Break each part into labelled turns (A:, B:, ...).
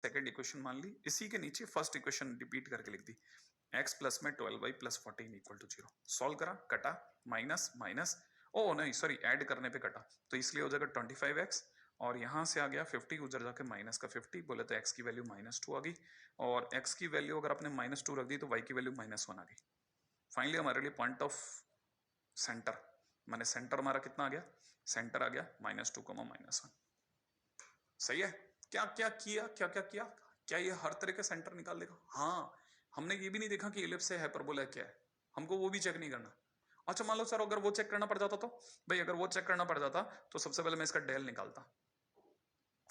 A: Second equation मान ली, इसी के नीचे फर्स्ट इक्वेशन रिपीट करके लिख दी, x प्लस में 12y plus 14 equal to 0। Solve करा, कटा, माइनस माइनस, ओ नहीं सॉरी ऐड करने पे कटा, तो इसलिए हो जाएगा 25x, और यहां से आ गया 50, उधर जाके माइनस का 50, बोले तो x की वैल्यू -2 आ गई, और x की वैल्यू अगर आपने -2 रख दी तो y की वैल्यू -1 आ गई। फाइनली हमारे लिए पॉइंट ऑफ सेंटर, माने सेंटर हमारा कितना आ गया, सेंटर आ गया -2, -1। सही है। क्या क्या किया, क्या क्या किया, क्या ये हर तरह के सेंटर निकाल देगा? हाँ, हमने ये भी नहीं देखा कि एलिप्स है, हाइपरबोला क्या है, हमको वो भी चेक नहीं करना। अच्छा मान लो सर अगर वो चेक करना पड़ जाता तो, भाई अगर वो चेक करना पड़ जाता तो सबसे पहले मैं इसका डेल निकालता।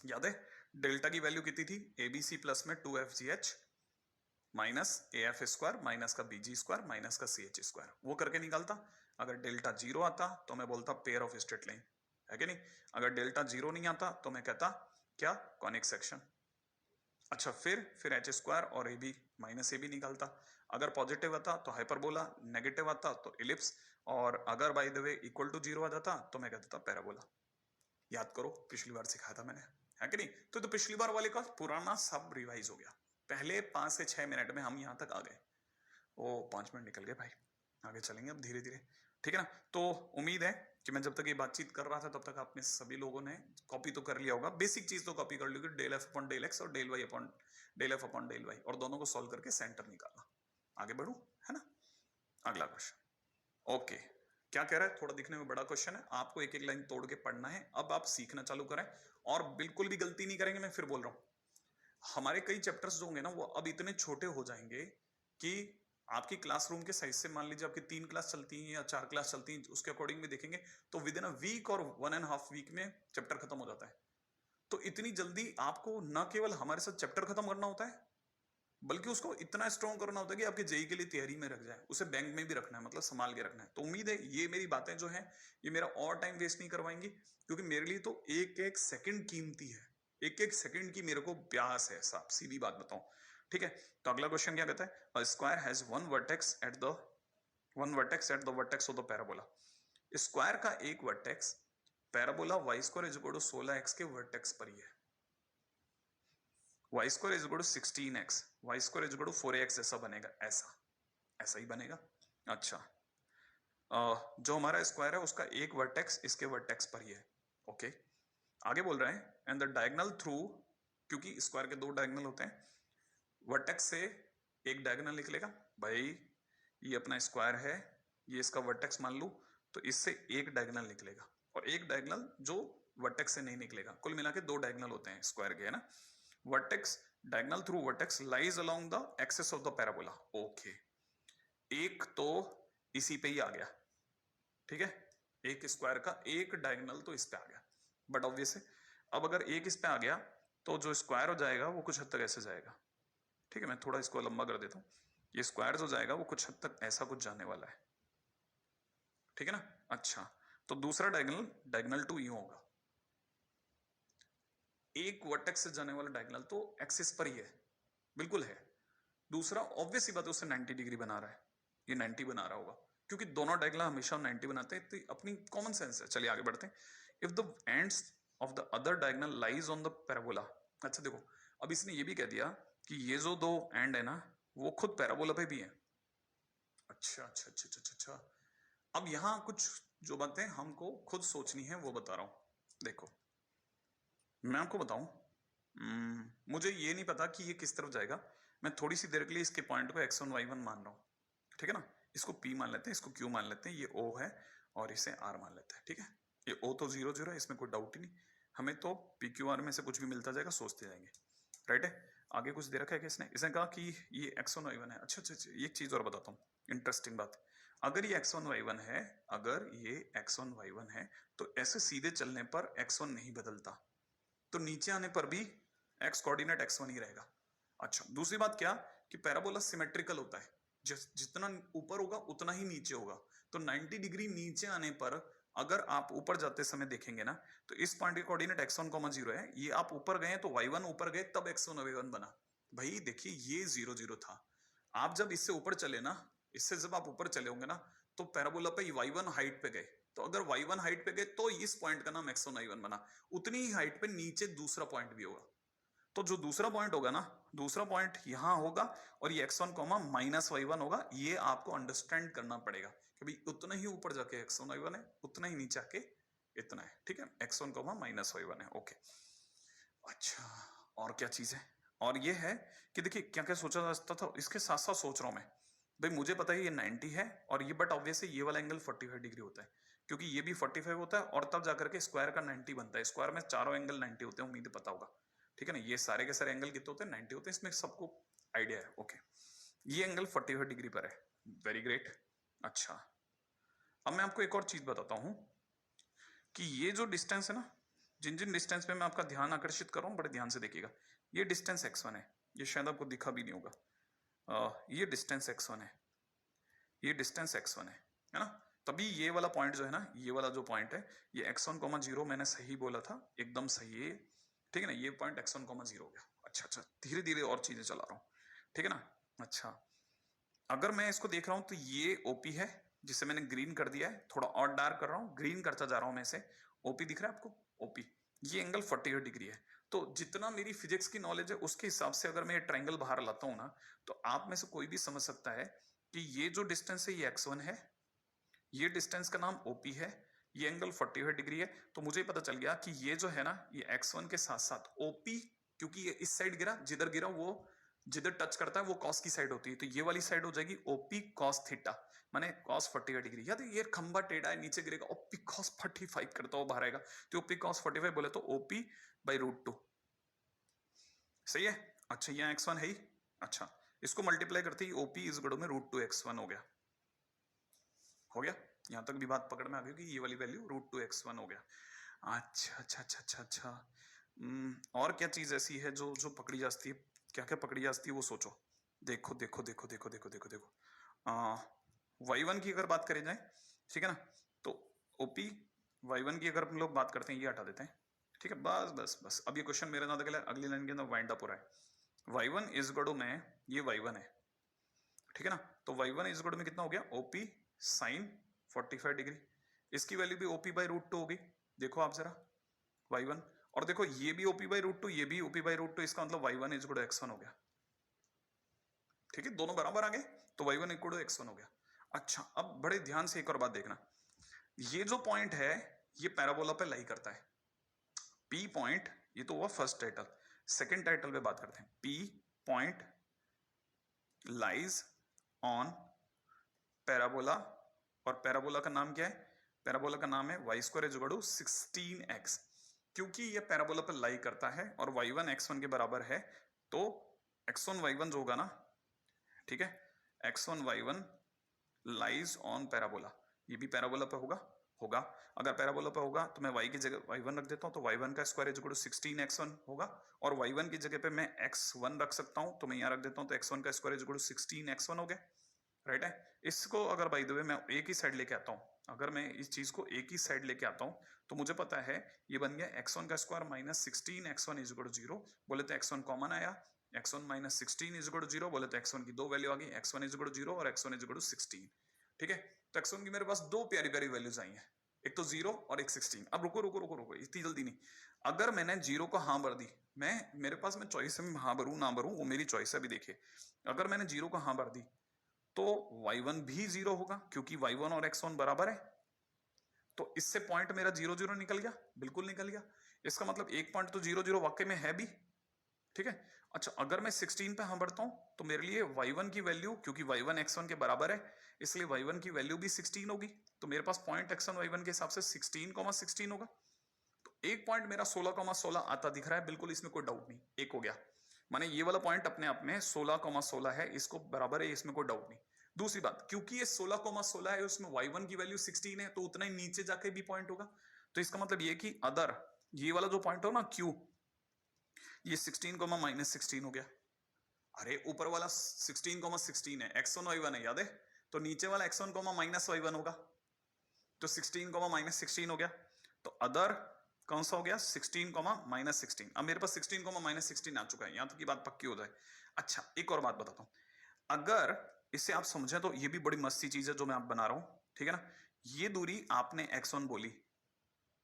A: याद है डेल्टा की वैल्यू कितनी थी, एबीसी प्लस में 2FGH minus AF square minus का BG स्क्वायर माइनस का CH स्क्वायर, वो करके निकालता। अगर डेल्टा 0 आता तो मैं बोलता पेयर ऑफ स्ट्रेट लाइन, है कि नहीं? अगर डेल्टा 0 नहीं आता तो मैं कहता क्या, कॉनिक सेक्शन। अच्छा फिर एच स्क्वायर और AB माइनस AB निकालता। अगर पॉजिटिव आता तो हाइपरबोला, नेगेटिव आता तो इलिप्स, और अगर by the way equal to 0 आ जाता तो मैं कहता था पैराबोला। याद करो पिछली बार सिखाया था मैंने, है कि नहीं? तो पिछली बार वाले का पुराना सब रिवाइज हो गया। पहले 5 से 6 मिनट में हम यहां तक आ गए, वो 5 मिनट निकल गए भाई, आगे चलेंगे अब धीरे धीरे, ठीक है ना? तो उम्मीद है कि मैं जब तक ये बातचीत कर रहा था तब तक आपने सभी लोगों ने कॉपी तो कर लिया होगा, बेसिक चीज तो कॉपी कर ली, del f upon del x और del y upon del f upon del y, और दोनों को सॉल्व करके सेंटर निकालना। आगे बढ़ू, है ना? अगला क्वेश्चन, ओके। क्या कह रहा है, थोड़ा दिखने में बड़ा क्वेश्चन है, आपको एक एक लाइन तोड़ के पढ़ना है। अब आप सीखना चालू करें और बिल्कुल भी गलती नहीं करेंगे, मैं फिर बोल रहा हूं। हमारे कई चैप्टर्स जो होंगे ना वो अब इतने छोटे हो जाएंगे कि आपकी क्लासरूम के साइज से, मान लीजिए आपकी 3 क्लास चलती हैं या 4 क्लास चलती हैं, उसके अकॉर्डिंग भी देखेंगे तो विद इन अ वीक और 1.5 वीक में चैप्टर खत्म हो जाता है। तो इतनी जल्दी आपको न केवल हमारे साथ चैप्टर खत्म करना होता है, बल्कि उसको इतना स्ट्रॉन्ग करना होता है कि आपके जेई के लिए तैयारी में रख जाए, उसे बैंक में भी रखना है, मतलब संभाल के रखना है। तो उम्मीद है ये मेरी बातें जो हैं ये मेरा और टाइम वेस्ट नहीं करवाएंगी, क्योंकि मेरे लिए तो एक एक सेकंड कीमती है, एक एक सेकंड की मेरे को प्यास है, साहब सीधी बात बताऊं। ठीक है, तो अगला क्वेश्चन क्या कहता है, a square has one vertex at the vertex of the parabola. Square का एक vertex parabola y square is equal to 16x के वर्टेक्स पर ही है। Y square is equal to 16x, y square is equal to 4ax, ऐसा बनेगा, ऐसा ऐसा ही बनेगा। अच्छा, जो हमारा स्क्वायर है उसका एक वर्टेक्स इसके वर्टेक्स पर ही है। ओके, आगे बोल रहे हैं एंड द डायगोनल थ्रू, क्योंकि स्क्वायर के दो डायगोनल होते हैं, वर्टेक्स से एक डायगोनल निकलेगा। भाई ये अपना स्क्वायर है, ये इसका वर्टेक्स मान लू, तो इससे एक डायगोनल निकलेगा और एक डायगोनल जो वर्टेक्स से नहीं निकलेगा। कुल मिला के दो डायगोनल होते हैं स्क्वायर के, है ना? Vertex, diagonal through vertex lies along the axis of the parabola. Okay, एक तो इसी पे ही आ गया, ठीक है, एक स्क्वायर का एक डायगोनल तो इस पे आ गया, बट ऑब्वियस है अब अगर एक इस पे आ गया तो जो स्क्वायर हो जाएगा वो कुछ हद तक ऐसे जाएगा। ठीक है, मैं थोड़ा इसको लंबा कर देता हूं, ये स्क्वायर जो जाएगा वो कुछ हद तक ऐसा कुछ जाने वाला है, ठीक है ना? अच्छा, तो दूसरा डायगोनल, डायगोनल 2 यूं होगा, एक वर्टेक्स से जाने वाला डायगोनल तो एक्सिस पर ही है, बिल्कुल है। दूसरा ऑब्वियस ही बात है उससे 90 डिग्री बना रहा है, ये 90 बना रहा होगा, क्योंकि दोनों डायगोनल हमेशा 90 बनाते हैं, तो अपनी कॉमन सेंस है। चलिए आगे बढ़ते हैं। If the ends of the other diagonal lies on the parabola. अच्छा देखो, अब इसने ये भी कह दिया कि ये जो दो एंड है ना वो खुद पैराबोला पे भी है। अच्छा अच्छा अच्छा अच्छा अच्छा, अब यहां कुछ जो बातें हमको खुद सोचनी है वो बता रहा हूं। देखो मैं आपको बताऊं, मुझे ये नहीं पता कि ये किस तरफ जाएगा, मैं थोड़ी सी देर के लिए इसके पॉइंट को x1 y1 मान रहा हूं, ठीक है ना? इसको P मान लेते हैं, इसको Q मान लेते हैं, ये O है और इसे R मान लेते हैं, ठीक है? ये O तो 0 0 है, इसमें कोई डाउट ही नहीं, हमें तो PQR में से कुछ भी मिलता जाएगा, सोचते जाएंगे, राइट है? आगे कुछ दे रखा है कि इसने कहा कि ये x1 y1 है। अच्छा अच्छा अच्छा, एक चीज और बताता हूँ, इंटरेस्टिंग बात, अगर ये x1 y1 है, अगर ये x1 y1 है तो ऐसे सीधे चलने पर x1 नहीं बदलता, तो नीचे आने पर भी x कोऑर्डिनेट x1 ही रहेगा। अच्छा, दूसरी बात क्या कि पैराबोला सिमेट्रिकल होता है, जितना ऊपर होगा उतना ही नीचे होगा, तो 90 डिग्री नीचे आने पर अगर आप ऊपर जाते समय देखेंगे ना तो इस पॉइंट के कोऑर्डिनेट x1, 0 है, ये आप ऊपर गए तो y1 ऊपर गए तब x1 y1 बना। भाई देखिए ये 0 0 था, आप जब इससे ऊपर चले ना, इससे जब आप ऊपर चले होंगे ना तो पैराबोला पे y1 हाइट पे गए, तो अगर y1 हाइट पे गए तो इस पॉइंट का नाम x1 y1 बना, उतनी ही हाइट पे नीचे दूसरा पॉइंट भी होगा। तो जो दूसरा पॉइंट होगा ना, दूसरा पॉइंट यहां होगा और ये x1 कॉमा माइनस y1 होगा। ये आपको अंडरस्टैंड करना पड़ेगा कि भाई उतना ही ऊपर जाके x1 y1 है, उतना ही नीचे आके इतना है। ठीक है, x1 कॉमा माइनस y1 है। ओके, अच्छा और क्या चीज है? और ये है कि देखिए क्या क्या सोचा जा सकता था, इसके साथ साथ सोच रहा हूं मैं, भाई मुझे पता है ये 90 है और ये, बट ऑब्वियसली ये वाला एंगल 45 डिग्री होता है, क्योंकि ये भी 45 होता है और तब जाकर के स्क्वायर का 90 बनता है। स्क्वायर में चारों एंगल 90 होते हैं, उम्मीद पता होगा। ठीक है ना, ये सारे के सारे एंगल कितने होते हैं? 90 होते हैं, इसमें सबको आइडिया है। ओके, ये एंगल 45 डिग्री पर है। Very great. अच्छा, अब मैं आपको एक और चीज बताता हूं कि ये जो डिस्टेंस है ना, जिन जिन डिस्टेंस पे मैं आपका ध्यान आकर्षित कर रहा हूं, बड़े ध्यान से देखिएगा। ये डिस्टेंस x1 है, ये शायद आपको दिखा भी नहीं होगा। ये डिस्टेंस x1 है, ये डिस्टेंस x1 है ना। तभी ये वाला पॉइंट जो है ना, ये वाला जो पॉइंट है, ये x1, 0 मैंने सही बोला था, एकदम सही है। ठीक है ना, ये पॉइंट x1, 0 हो गया। अच्छा अच्छा, धीरे धीरे और चीजें चला रहा हूँ। ठीक है ना। अच्छा, अगर मैं इसको देख रहा हूं तो ये ओपी है, जिसे मैंने ग्रीन कर दिया है, थोड़ा और डार्क कर रहा हूं, ग्रीन करता जा रहा हूं मैं इसे। ओपी दिख रहा है आपको? ओपी, ये एंगल 48 डिग्री है। तो जितना मेरी फिजिक्स की नॉलेज है उसके हिसाब से अगर मैं ये ट्रायंगल बाहर लाता हूं ना, तो आप में से कोई भी समझ सकता है कि ये जो डिस्टेंस है ये x1 है, ये डिस्टेंस का नाम ओपी है, ये एंगल 48 डिग्री है। तो मुझे पता चल गया कि ये जो है ना, ये x1 के साथ साथ ओपी, क्योंकि ये इस साइड गिरा, जिधर गिरा वो जिधर टच करता है वो कॉस की साइड होती है, तो ये वाली साइड हो जाएगी ओपी कॉस थीटा, माने कॉस 48 डिग्री। याद है, ये खंबा टेढ़ा है, नीचे गिरेगा, ओपी कॉस 45 करता हुआ बाहर आएगा, तो ओपी कॉस 45 बोले तो ओपी बाई √2। सही है। अच्छा, यहाँ x1 है ही। अच्छा, इसको मल्टीप्लाई करते ही ओपी इस गड़ो में √2 x1 हो गया। हो गया, यहां तक भी बात पकड़ में आ गई कि ये वाली वैल्यू √2 x1 हो गया। अच्छा अच्छा अच्छा अच्छा अच्छा। और क्या चीज ऐसी है जो जो पकड़ी जाती है? क्या क्या पकड़ी जाती है वो सोचो। देखो देखो देखो देखो देखो देखो देखो, y1 की अगर बात करी जाए, ठीक है ना, तो ओपी y1 की अगर हम लोग बात करते हैं, ये हटा देते हैं। ठीक है, बस बस बस, अब ये क्वेश्चन मेरे नाम अगली लाइन के अंदर वाइंड अप हो रहा है। y1 इस गड़ो में, ये y1 है, ठीक है ना, तो y1 इस गड़ो में कितना हो गया? OP sine 45 degree. इसकी वैल्यू भी ओपी बाई √2 होगी। देखो आप जरा, y1, और देखो ये भी ओपी बाई √2, ये भी ओपी बाई √2, इसका मतलब y1 is equal to x1 हो गया। ठीक है, दोनों बराबर आ गए, तो y1 इक्वल टू x1 हो गया। अच्छा, अब बड़े ध्यान से एक और बात देखना, ये जो पॉइंट है ये पैराबोला पे लाई करता है। P पॉइंट, ये तो हुआ फर्स्ट टाइटल। सेकंड टाइटल पे बात करते हैं। P point lies on parabola, और पैराबोला का नाम क्या है? पैराबोला का नाम है y² is equal to 16x। क्योंकि ये पैराबोला पर लाई करता है और y1 x1 के बराबर है, तो x1 y1 जो होगा ना, ठीक है, x1 y1 lies on parabola, ये भी पैराबोला पे होगा। होगा, अगर पैराबोला पे होगा तो मैं y की जगह y1 रख देता हूं, तो y1 का square is equal to 16x1 होगा, और y1 की जगह पे मैं x1 रख सकता हूं, तो मैं यहां रख देता हूं, तो x1 का square is equal to 16x1 हो गया। राइट है। इसको अगर बाय द वे मैं एक ही साइड लेके आता हूं, अगर मैं इस चीज को एक ही साइड लेके आता हूं, तो मुझे पता है ये बन गया x1 का square minus 16x1 is equal to 0। बोले तो x1 कॉमन आया, x1 minus 16 is equal to 0, बोले तो x1 की दो वैल्यू आ गई, x1 इज इक्वल टू 0 और x1 इज इक्वल टू 16। ठीक है, तो x1 की मेरे पास दो प्यारी प्यारी वैल्यूज आई हैं, एक तो 0 और एक 16। अब रुको रुको रुको रुको, इतनी जल्दी नहीं। अगर मैंने 0 को हाँ भर दी, मैं मेरे पास में चॉइस है, हाँ भरूं ना भरूं वो मेरी चॉइस है। अभी देखिए, अगर मैंने 0 को हाँ भर दी तो y1 भी 0 होगा, क्योंकि y1 और x1 बराबर है, तो इससे पॉइंट मेरा 0 0 निकल गया, बिल्कुल निकल गया। इसका मतलब एक पॉइंट तो 0 0 वाकई में है भी। ठीक है। अच्छा, अगर मैं 16 पे हाँ बढ़ता हूं, तो मेरे लिए y1 की वैल्यू, क्योंकि y1 x1 के बराबर है, इसलिए y1 की वैल्यू भी 16 होगी, तो मेरे पास पॉइंट x1 y1 के हिसाब से 16,16 होगा। तो एक पॉइंट मेरा 16,16 आता दिख रहा है, बिल्कुल इसमें कोई डाउट नहीं, एक हो गया। माने ये वाला पॉइंट अपने आप में 16,16 है, इसको बराबर है, इसमें कोई डाउट नहीं। दूसरी बात, क्योंकि ये 16,16 है, उसमें y1 की वैल्यू 16 है, तो उतना ही नीचे जाके भी पॉइंट होगा। तो इसका मतलब ये कि अदर, ये वाला जो पॉइंट हो ना q, ये 16, माइनस 16 हो गया। अरे ऊपर वाला 16,16 है, x1 y1 है, याद है, तो नीचे वाला x1, माइनस y1 होगा, तो 16, माइनस 16 हो गया। तो अदर कौन सा हो गया? 16, माइनस 16। अब मेरे पास 16, माइनस 16 आ चुका है, यहां तक की बात पक्की हो जाए। अच्छा, एक और बात बताता हूं, अगर इसे आप समझें तो ये भी बड़ी मस्ती चीज है जो मैं आप बना रहा हूं, ठीक है ना। ये दूरी आपने x1 बोली,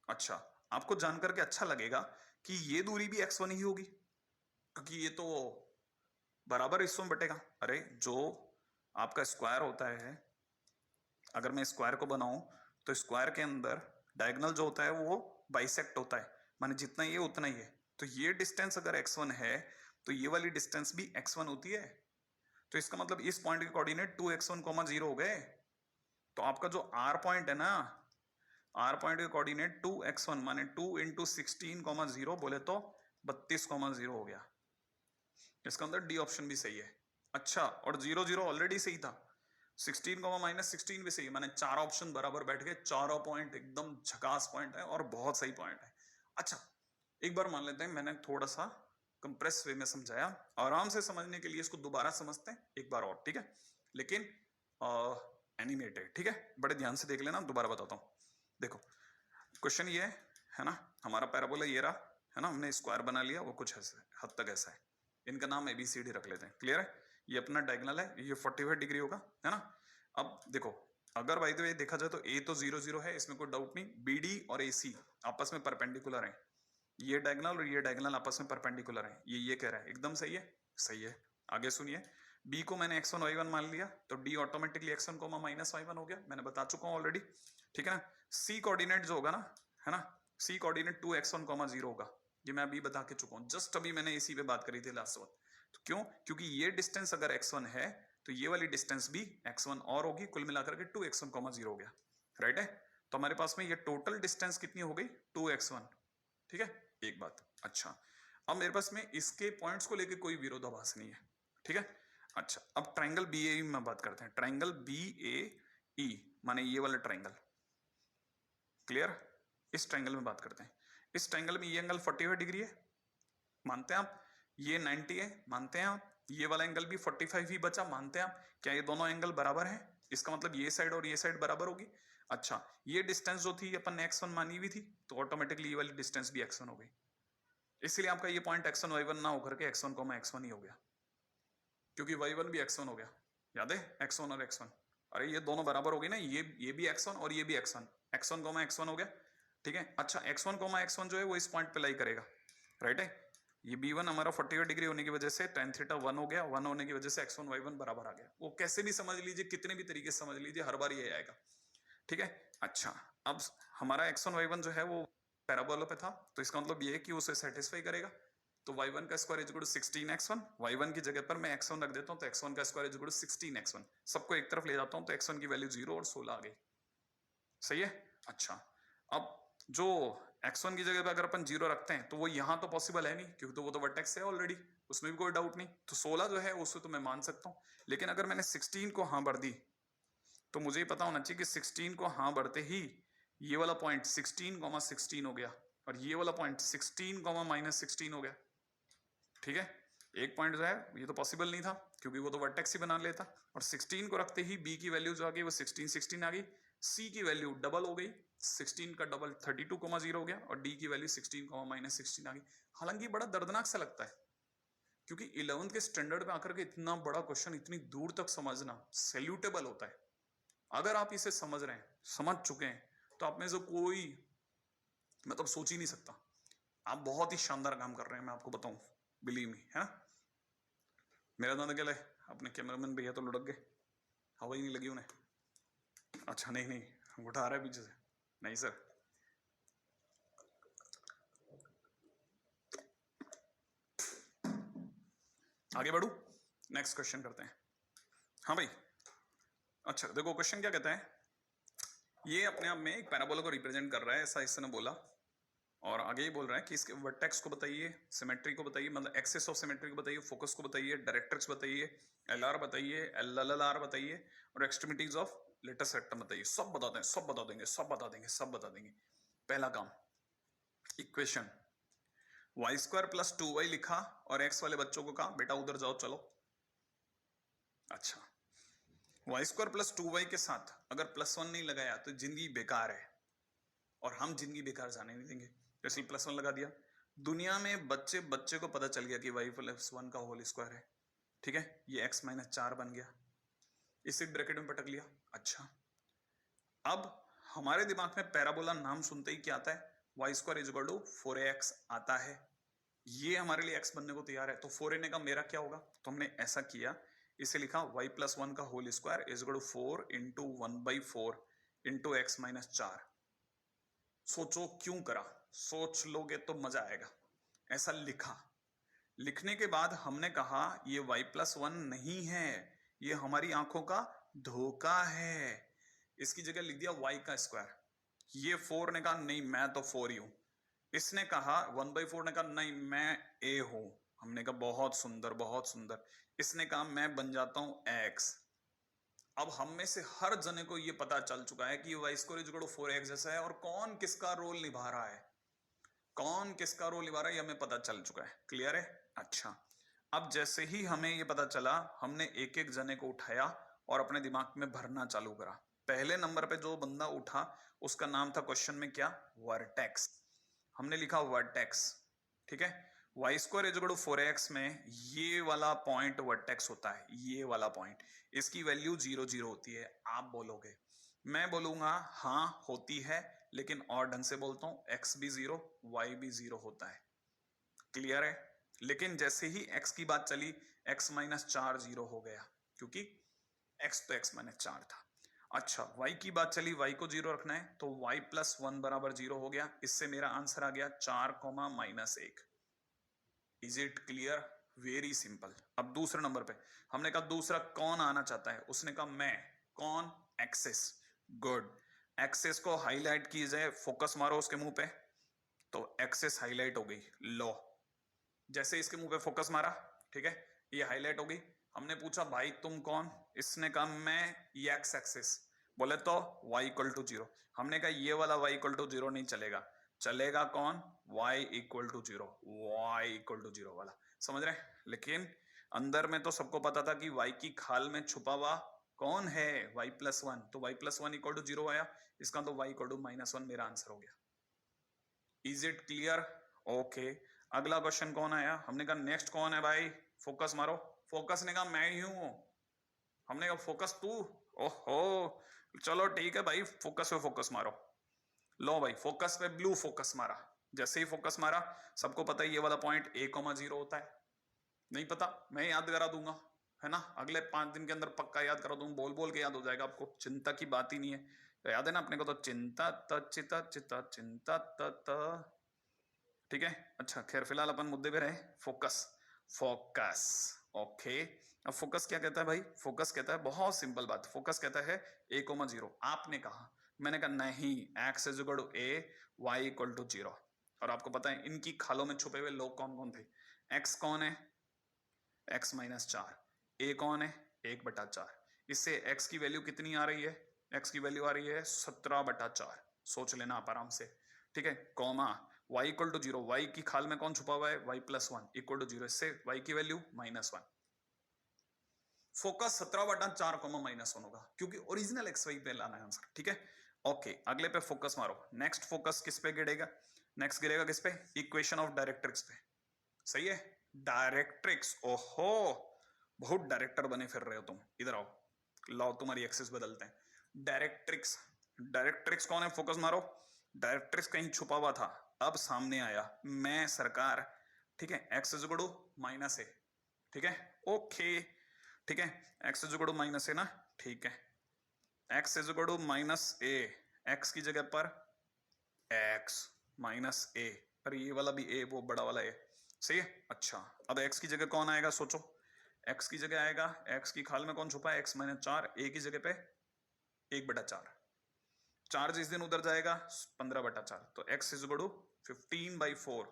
A: अच्छा, आपको जानकर के अच्छा लगेगा कि ये दूरी भी x1 ही होगी। क्योंकि ये तो बराबर हिस्सों में बटेगा। अरे जो आपका स्क्वायर होता है, अगर मैं स्क्वायर को बनाऊं तो स्क्वायर के अंदर डायगोनल जो होता है वो बाइसेक्ट होता है, माने जितना ये उतना ही है। तो ये डिस्टेंस अगर x1 है तो ये वाली डिस्टेंस भी x1 होती है। तो इसका मतलब इस पॉइंट के कोऑर्डिनेट 2x1, 0 हो गए। तो आपका जो r पॉइंट है ना, r पॉइंट के कोऑर्डिनेट 2x1 माने 2 इंटू 16, 0 बोले तो 32, 0 हो गया। इसका अंदर डी ऑप्शन भी सही है। अच्छा, और 0, 0 ऑलरेडी सही था, 16, -16 भी सही है, माने चार ऑप्शन बराबर बैठ गए। चारों पॉइंट एकदम झकास पॉइंट है और बहुत सही पॉइंट है। अच्छा, एक बार मान लेते हैं मैंने थोड़ा सा कंप्रेस वे में समझाया, आराम से समझने के लिए इसको दोबारा समझते हैं एक बार और, ठीक है, लेकिन एनिमेटेड, ठीक है, बड़े ध्यान से देख लेना, दोबारा बताता हूँ। देखो क्वेश्चन ये है ना, हमारा पैराबोला ये रहा है ना, हमने स्क्वायर बना लिया, वो कुछ ऐसा हद तक ऐसा है। इनका नाम ABCD रख लेते हैं, क्लियर है। ये अपना डायगोनल है, ये 45 डिग्री होगा, है ना। अब देखो, अगर बाय द वे देखा जाए तो A तो 0, 0 है, इसमें कोई डाउट नहीं। BD और AC आपस में परपेंडिकुलर है, ये डायगोनल और ये डायगोनल आपस में परपेंडिकुलर है, ये कह रहा है, एकदम सही है, सही है। आगे सुनिए, B को मैंने x1 y1 मान लिया, तो D ऑटोमेटिकली x1, -y1 हो गया, मैंने बता चुका हूं ऑलरेडी, ठीक है ना। C कोऑर्डिनेट जो होगा ना, है ना, C कोऑर्डिनेट 2x1, 0 होगा, ये मैं अभी बता के चुका हूं, जस्ट अभी मैंने AC पे बात करी थी लास्ट वक्त। तो क्यों? क्योंकि ये डिस्टेंस अगर x1 है तो ये वाली डिस्टेंस भी x1 और होगी, कुल मिलाकर के 2x1, 0 हो गया, राइट है। तो हमारे पास में ये टोटल डिस्टेंस कितनी हो गई? 2x1, ठीक है, एक बात। अच्छा, अब मेरे पास में इसके पॉइंट्स को लेके कोई विरोधाभास नहीं है, ठीक है। अच्छा, अब ट्रायंगल BAE में बात करते हैं। ट्रायंगल BAE माने ये वाला ट्रायंगल, क्लियर। इस ट्रायंगल में बात करते हैं। इस ट्रायंगल में ये एंगल 45 डिग्री है, मानते हैं आप। ये 90 है, मानते हैं आप। ये वाला एंगल भी 45 ही बचा, मानते हैं आप। क्या ये दोनों एंगल बराबर हैं? इसका मतलब ये साइड और ये साइड बराबर होगी। अच्छा, ये डिस्टेंस जो थी अपन ने x1 मानी हुई थी, तो ऑटोमेटिकली ये वाली डिस्टेंस भी x1 हो गई। इसलिए आपका ये पॉइंट x1 y1 ना होकर के x1, x1 ही हो गया, क्योंकि y1 भी x1 हो गया, याद है, x1 और x1। अरे ये दोनों बराबर हो गई ना, ये भी x1 और ये भी x1, x1, x1 हो गया, ठीक है। अच्छा, x1, x1 जो है वो इस पॉइंट पे लाई करेगा, राइट है। ये B1 हमारा 45 डिग्री होने की वजह से tan थीटा 1 हो गया, 1 होने की वजह से x1 y1 बराबर आ गया। वो कैसे भी समझ लीजिए, कितने भी तरीके से समझ लीजिए, हर बार ये आएगा, ठीक है। अच्छा, अब हमारा x1 y1 जो है वो पैराबोला पे था, तो इसका मतलब ये है कि उसे सेटिस्फाई करेगा। तो y1 का square is equal to 16x1, y1 की जगह पर मैं x1 रख देता हूं, तो x1 का square is equal to 16x1, सबको एक तरफ ले जाता हूं, तो x1 की वैल्यू 0 और 16 आ गई, सही है। अच्छा, अब जो x1 की जगह पे अगर अपन 0 रखते हैं तो वो यहां तो पॉसिबल है नहीं, क्योंकि तो वो तो वर्टेक्स है ऑलरेडी, उसमें भी कोई डाउट नहीं। तो 16 जो है उसे तो मैं मान सकता हूं, लेकिन अगर मैंने 16 को हाँ भर दी तो मुझे ये पता होना चाहिए कि 16 को हाँ भरते ही ये वाला पॉइंट 16, 16 हो गया, और ये वाला पॉइंट 16, -16 हो गया, ठीक है। एक पॉइंट जो है ये तो पॉसिबल नहीं था, क्योंकि वो तो वर्टेक्स ही बना लेता, और 16 को रखते ही B की वैल्यू जो आ गई वो 16, 16 आ गई। C की वैल्यू डबल हो गई, 16 का डबल 32, 0 हो गया, और D की वैल्यू 16, -16 आ गई। हालांकि बड़ा दर्दनाक सा लगता है, क्योंकि 11th के स्टैंडर्ड में आकर के इतना बड़ा क्वेश्चन इतनी दूर तक समझना सैल्यूटेबल होता है। अगर आप इसे समझ रहे हैं, समझ चुके हैं, तो आप में से कोई मतलब सोच ही नहीं सकता, आप बहुत ही शानदार काम कर रहे हैं, मैं आपको बताऊं, बिलीव मी, है ना। मेरा दादा क्या है, अपने कैमरामैन भैया तो लुढ़क गए, हवा ही नहीं लगी उन्हें। अच्छा, नहीं नहीं, उठा रहा है पीछे से, नहीं सर। आगे बढ़ू, नेक्स्ट क्वेश्चन करते हैं। हाँ भाई, अच्छा देखो क्वेश्चन क्या कहता है, ये अपने आप में एक पैराबोला को रिप्रेजेंट कर रहा है, ऐसा इसने बोला, और आगे ही बोल रहा है कि इसके वर्टेक्स को बताइए, सिमेट्री को बताइए, मतलब एक्सेस ऑफ सिमेट्री को बताइए, फोकस को बताइए, डायरेक्ट्रिक्स बताइए, LR बताइए, LLR बताइए, और एक्सट्रीमिटीज ऑफ लेटेस्ट रेक्टम बताइए। सब बताते हैं, सब बता देंगे, सब बता देंगे, सब बता देंगे। पहला काम, इक्वेशन y² + 2y लिखा, और x वाले बच्चों को कहा बेटा उधर जाओ चलो। अच्छा, y² + 2y के साथ अगर +1 नहीं लगाया तो जिंदगी बेकार है, और हम जिंदगी बेकार जाने नहीं देंगे, इसलिए +1 लगा दिया। दुनिया में बच्चे को पता चल गया कि y + 1 का होल स्क्वायर है, ठीक है, ये x - 4 बन गया, इसे ब्रैकेट में पटक लिया। अच्छा, अब हमारे दिमाग में पैराबोला नाम सुनते ही क्या आता है? y² = 4ax आता है, ये हमारे लिए x बनने को तैयार है, तो 4a का मेरा क्या होगा, तो हमने ऐसा किया, इसे लिखा y+1 का whole square is equal to 4 into 1/4 into x minus 4। सोचो क्यों करा, सोच लोगे तो मजा आएगा। ऐसा लिखा, लिखने के बाद हमने कहा ये y+1 नहीं है, ये हमारी आंखों का धोखा है, इसकी जगह लिख दिया y का स्क्वायर। ये 4 ने कहा नहीं मैं तो 4 ही हूं, इसने कहा 1/4 ने कहा नहीं मैं a हूं, हमने कहा बहुत सुंदर बहुत सुंदर, इसने कहा मैं बन जाता हूं x। अब हम में से हर जने को ये पता चल चुका है कि ये y square is equal to 4x जैसा है, और कौन किसका रोल निभा रहा है, कौन किसका रोल निभा रहा है ये हमें पता चल चुका है। क्लियर है? अच्छा, अब जैसे ही हमें ये पता चला, हमने एक एक जने को उठाया और अपने दिमाग में भरना चालू करा। पहले नंबर पे जो बंदा उठा उसका नाम था क्वेश्चन में क्या, वर्टेक्स। हमने लिखा वर्टेक्स, ठीक है। Y square is equal to 4x में ये वाला पॉइंट वर्टेक्स होता है, ये वाला पॉइंट, इसकी वैल्यू 0 0 होती है। आप बोलोगे, मैं बोलूंगा हाँ होती है, लेकिन और ढंग से बोलता हूं, x भी 0 y भी 0 होता है। क्लियर है? लेकिन जैसे ही x की बात चली, x माइनस 4 0 हो गया, क्योंकि x तो x माइनस 4 था। अच्छा, y की बात चली, y को 0 रखना है, तो y+1 बराबर 0 हो गया। इससे मेरा आंसर आ गया 4, -1। Is it clear? Very simple. अब दूसरे नंबर पे हमने कहा दूसरा कौन आना चाहता है, उसने कहा मैं। कौन? एक्सेस। गुड, एक्सेस को हाईलाइट की जाए, फोकस मारो उसके मुंह पे, तो एक्सेस हाईलाइट हो गई। लो, जैसे इसके मुंह पे फोकस मारा, ठीक है, ये हाईलाइट हो गई। हमने पूछा भाई तुम कौन, इसने कहा मैं ये एक्स एक्सेस, बोले तो y इक्वल टू 0। हमने कहा ये वाला y इक्वल टू 0 नहीं चलेगा, चलेगा कौन, y equal to 0, y equal to 0 वाला। समझ रहे? लेकिन अंदर में तो सबको पता था कि y की खाल में छुपा हुआ कौन है, y+1, तो y+1 इक्वल टू 0 आया, इसका तो y इक्वल टू -1 मेरा आंसर हो गया। Is it clear? ओके, अगला क्वेश्चन कौन आया, हमने कहा नेक्स्ट कौन है भाई, फोकस मारो। फोकस ने कहा मैं ही हूं, हमने कहा फोकस तू, ओहो चलो ठीक है भाई, फोकस पे फोकस मारो। लो भाई, फोकस पे ब्लू फोकस मारा, जैसे ही फोकस मारा, सबको पता है ये वाला पॉइंट a,0 होता है। नहीं पता, मैं याद करा दूंगा, है ना, अगले 5 दिन के अंदर पक्का याद करा दूंगा, बोल बोल के याद हो जाएगा आपको, चिंता की बात ही नहीं है। तो याद है ना अपने को, तो चिंता चिता चिता चिंता ठीक है। अच्छा खैर, फिलहाल अपन मुद्दे पे रहे, फोकस। Focus, okay. अब फोकस क्या कहता है भाई, फोकस कहता है बहुत सिंपल बात, फोकस कहता है a,0। आपने कहा, मैंने कहा नहीं, x is equal to a, y equal to 0। और आपको पता है इनकी खालों में छुपे हुए लोग कौन कौन थे, x कौन है, x माइनस 4, a कौन है, 1/4। इससे x की वैल्यू कितनी आ रही है, x की वैल्यू आ रही है 17/4। सोच लेना आप आराम से, ठीक है। Comma y equal to 0, y की खाल में कौन छुपा हुआ है, y+1 इक्वल टू 0, इससे y की वैल्यू -1। फोकस 17/4 -1 होगा, क्योंकि ओरिजिनल एक्स वाई पे लाना है आंसर, ठीक है। ओके, अगले पे फोकस मारो। नेक्स्ट फोकस किस पे गिरेगा, नेक्स्ट गिरेगा किस पे, इक्वेशन ऑफ डायरेक्ट्रिक्स पे। सही है, डायरेक्ट्रिक्स। ओहो, बहुत डायरेक्टर बने फिर रहे हो तुम, इधर आओ, लाओ तुम्हारी एक्सेस बदलते हैं। डायरेक्ट्रिक्स, डायरेक्ट्रिक्स कौन है, फोकस मारो। डायरेक्ट्रिक्स कहीं छुपा हुआ था, अब सामने आया, मैं सरकार, ठीक है। X is equal to -a, ठीक है, ओके, ठीक है। X is equal to -a ना, ठीक है। X is equal to -a, x की जगह पर x -a, पर ये वाला भी a, वो बड़ा वाला a, सही है। अच्छा, अब x की जगह कौन आएगा, सोचो। x की जगह आएगा, x की खाल में कौन छुपा है, x माइनस 4, a की जगह पे 1/4। 4 जिस दिन उधर जाएगा 15/4, तो x is equal to 15/4।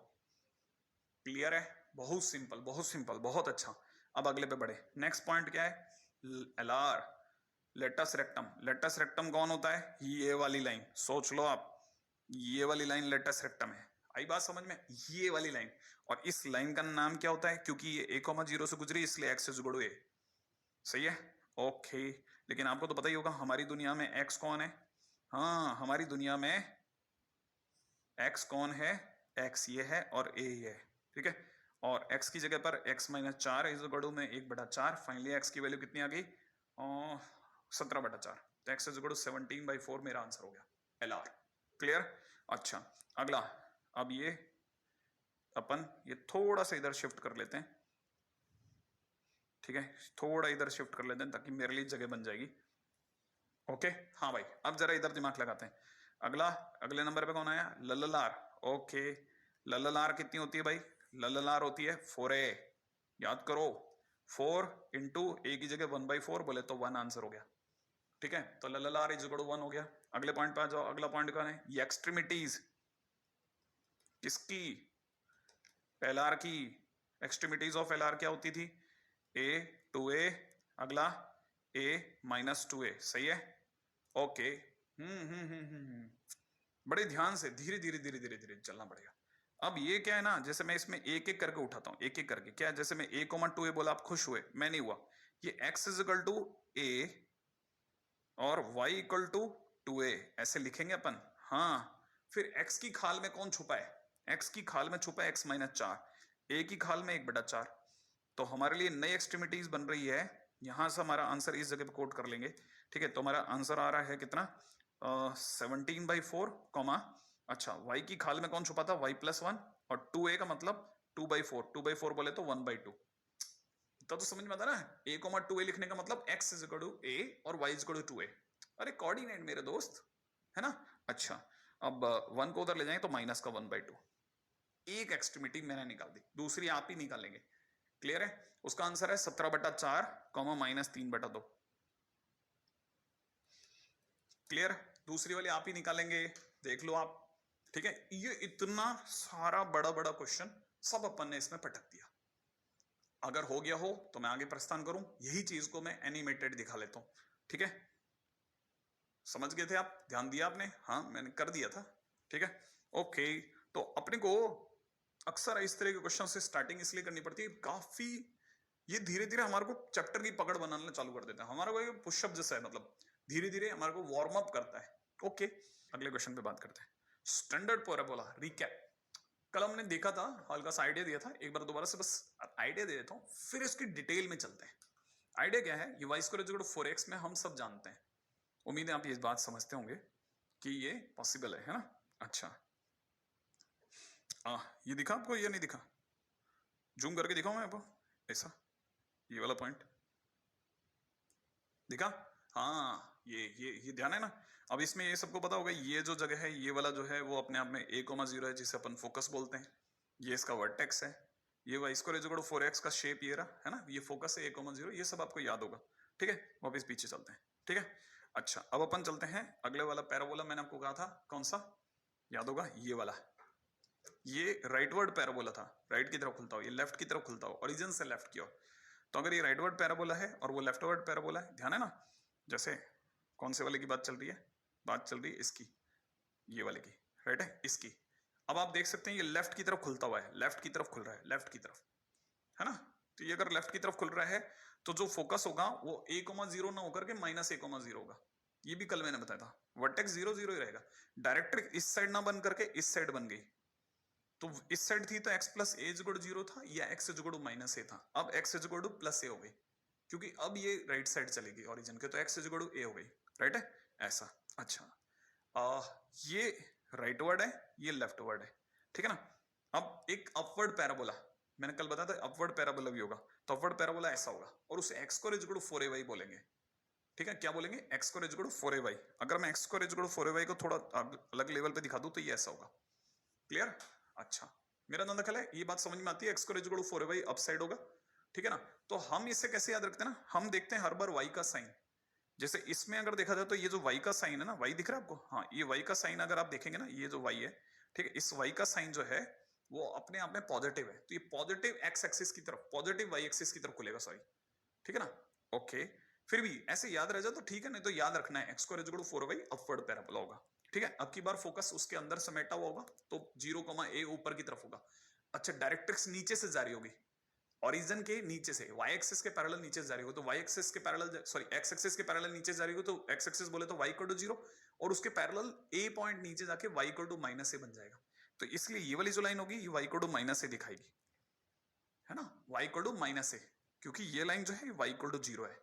A: Clear है? बहुत सिंपल, बहुत सिंपल, बहुत अच्छा। अब अगले पे बढ़े, नेक्स्ट पॉइंट क्या है, LR, latus rectum. Latus rectum कौन होता है, ये वाली लाइन, सोच लो आप, ये वाली लाइन लेटस रेक्टम है। आई बात समझ में, ये वाली लाइन, और इस लाइन का नाम क्या होता है, क्योंकि ये a,0 से गुजरी, इसलिए x is equal to a। सही है, ओके। लेकिन आपको तो पता ही होगा हमारी दुनिया में x कौन है, हाँ हमारी दुनिया में x कौन है, x ये है और a ये है, ठीक है। और x की जगह पर x minus 4 is equal to में 1/4। फाइनली x की वैल्यू कितनी आ गई, 17/4, तो x इज इक्वल टू 17/4 मेरा आंसर हो गया, LR। क्लियर? अच्छा, अगला, अब ये अपन ये थोड़ा सा इधर शिफ्ट कर लेते हैं, ठीक है, थोड़ा इधर शिफ्ट कर लेते हैं ताकि मेरे लिए जगह बन जाएगी। ओके हाँ भाई, अब जरा इधर दिमाग लगाते हैं। अगला, अगले नंबर पे कौन आया, लललार। ओके, लललार कितनी होती है भाई, लललार होती है 4a, याद करो 4 इंटू ए की जगह 1/4 बोले तो 1 आंसर हो गया, ठीक है। तो लललार इज इक्वल टू 1 हो गया। अगले पॉइंट पे आ जाओ, अगला पॉइंट कौन है, ये एक्सट्रीमिटीज किसकी, एलआर की। एक्सट्रीमिटीज ऑफ एलआर क्या होती थी, a 2a, अगला a -2a, सही है। ओके बड़े ध्यान से धीरे धीरे धीरे धीरे धीरे चलना पड़ेगा। अब ये क्या है ना, जैसे मैं इसमें एक एक करके उठाता हूं, एक एक करके, क्या है, जैसे मैं a, 2a बोला, आप खुश हुए, मैं नहीं हुआ। ये x is equal to a और y इक्वल टू 2a ऐसे लिखेंगे अपन, हाँ। फिर x की खाल में कौन छुपा है, x की खाल में छुपा है x -4, a की खाल में 1/4। तो हमारे लिए नई एक्सट्रीमिटीज बन रही है, यहां से हमारा आंसर इस जगह पे कोट कर लेंगे, ठीक है। तो हमारा आंसर आ रहा है कितना, 17/4 कॉमा, अच्छा y की खाल में कौन छुपा था, y+1, और 2a का मतलब 2/4, 2/4 बोले तो 1/2। तो समझ में आता ना, a, 2a लिखने का मतलब x is equal to a और y is equal to 2a। अरे कोऑर्डिनेट मेरे दोस्त, है ना। अच्छा, अब 1 को उधर ले जाएंगे तो माइनस का 1/2। एक एक्सट्रीमिटी मैंने निकाल दी, दूसरी आप ही निकालेंगे, क्लियर है। उसका आंसर है 17/4 कॉमा -3/2, क्लियर। दूसरी वाली आप ही निकालेंगे, देख लो आप, ठीक है। ये इतना सारा बड़ा बड़ा क्वेश्चन सब अपन ने इसमें पटक दिया। अगर हो गया हो तो मैं आगे प्रस्थान करूं, यही चीज को मैं एनिमेटेड दिखा लेता हूं, ठीक है। समझ गए थे आप, ध्यान दिया आपने, हाँ मैंने कर दिया था, ठीक है। ओके, तो अपने को अक्सर इस तरह के क्वेश्चन से स्टार्टिंग इसलिए करनी पड़ती है, काफी ये धीरे धीरे हमारे को चैप्टर की पकड़ बनाना चालू कर देता है, हमारा को पुशअप जैसा है, मतलब धीरे धीरे हमारे को वार्म अप करता है। ओके, अगले क्वेश्चन पे बात करते हैं, स्टैंडर्ड पैराबोला रिकैप। कल हमने देखा था, हल्का सा आइडिया दिया था, एक बार दोबारा से बस आइडिया दे देता हूं, फिर इसकी डिटेल में चलते हैं। आइडिया क्या है, ये y square equal to 4x में हम सब जानते हैं, उम्मीद है आप ये बात समझते होंगे कि ये पॉसिबल है ना। अच्छा, ये दिखा आपको, ये नहीं दिखा, जूम करके दिखाऊं मैं आपको, ऐसा ये वाला पॉइंट दिखा, हाँ ये ध्यान है ना। अब इसमें ये सबको पता होगा, ये जो जगह है, ये वाला जो है वो अपने आप में a,0 है, जिसे अपन फोकस बोलते हैं, ये इसका वर्टेक्स है, ये y square is equal to 4x का शेप ये रहा है ना, ये फोकस है a,0, ये सब आपको याद होगा, ठीक है। वापस पीछे चलते हैं, ठीक है। अच्छा, अब अपन चलते हैं अगले वाला पैराबोला, मैंने आपको कहा था कौन सा, याद होगा, ये वाला, ये राइटवर्ड पैराबोला था, राइट की तरफ खुलता हो, ये लेफ्ट की तरफ खुलता हो, ओरिजिन से लेफ्ट की ओर। तो अगर ये राइटवर्ड पैराबोला है और वो लेफ्टवर्ड पैराबोला है, ध्यान है ना, जैसे कौन से वाले की बात चल रही है, बात चल रही है इसकी, ये वाले की, राइट है, इसकी। अब आप देख सकते हैं ये लेफ्ट की तरफ खुलता हुआ है, लेफ्ट की तरफ खुल रहा है, लेफ्ट की तरफ, है ना। तो ये अगर लेफ्ट की तरफ खुल रहा है तो जो फोकस होगा वो a,0 ना होकर के -a,0 होगा, ये भी कल मैंने बताया था, वर्टेक्स 0 0 ही रहेगा। डायरेक्ट्रिक इस साइड ना बन करके इस साइड बन गई, तो इस साइड थी तो x plus a equal to 0 था, या x इक्वल टू -a था, अब x इक्वल टू +a हो गई, क्योंकि अब ये राइट साइड चलेगी ओरिजिन के, तो x इक्वल टू a हो गई, राइट है, ऐसा। अच्छा, ये राइट वर्ड है, ये लेफ्ट वर्ड है, ठीक है ना। अब एक अपवर्ड पैराबोला, मैंने कल बताया था अपवर्ड पैराबोला भी होगा, तो अपवर्ड पैराबोला ऐसा होगा, और उसे x square equal to 4ay बोलेंगे, ठीक है। क्या बोलेंगे, x square equal to 4ay। अगर मैं x square equal to 4ay को थोड़ा अलग लेवल पे दिखा दूं तो ये ऐसा होगा, क्लियर। अच्छा, मेरा अंदाजा ख्याल है ये बात समझ में आती है, x square equal to 4y up side होगा, ठीक है ना। तो हम इसे कैसे याद रखते हैं ना, हम देखते हैं हर बार y का साइन, जैसे इसमें अगर देखा जाए तो ये जो y का साइन है ना, y दिख रहा है आपको, हाँ ये y का साइन अगर आप देखेंगे ना, ये जो y है, ठीक है, इस y का साइन जो है वो अपने आप में पॉजिटिव है, तो ये पॉजिटिव x एक्सिस की तरफ, पॉजिटिव y एक्सिस की तरफ खुलेगा, सॉरी, ठीक है ना। ओके, फिर भी ऐसे याद रह जाए तो ठीक है, नहीं तो याद रखना है x square equal to 4y upward parabola होगा, ठीक है। अब की बार फोकस उसके अंदर समेटा हुआ होगा, तो 0,a ऊपर की तरफ होगा। अच्छा, डायरेक्ट्रिक्स नीचे से जारी होगी, ओरिजिन के नीचे से, y एक्सिस के पैरेलल नीचे से जारी हो, तो y एक्सिस के पैरेलल, सॉरी x एक्सिस के पैरेलल नीचे जारी हो, तो x एक्सिस बोले तो y इक्वल टू 0, और उसके पैरेलल a पॉइंट नीचे जाके y इक्वल टू -a बन जाएगा। तो इसलिए ये वाली जो लाइन होगी ये y इक्वल टू -a दिखाएगी, है ना, y इक्वल टू -a, क्योंकि ये लाइन जो है y इक्वल टू 0 है,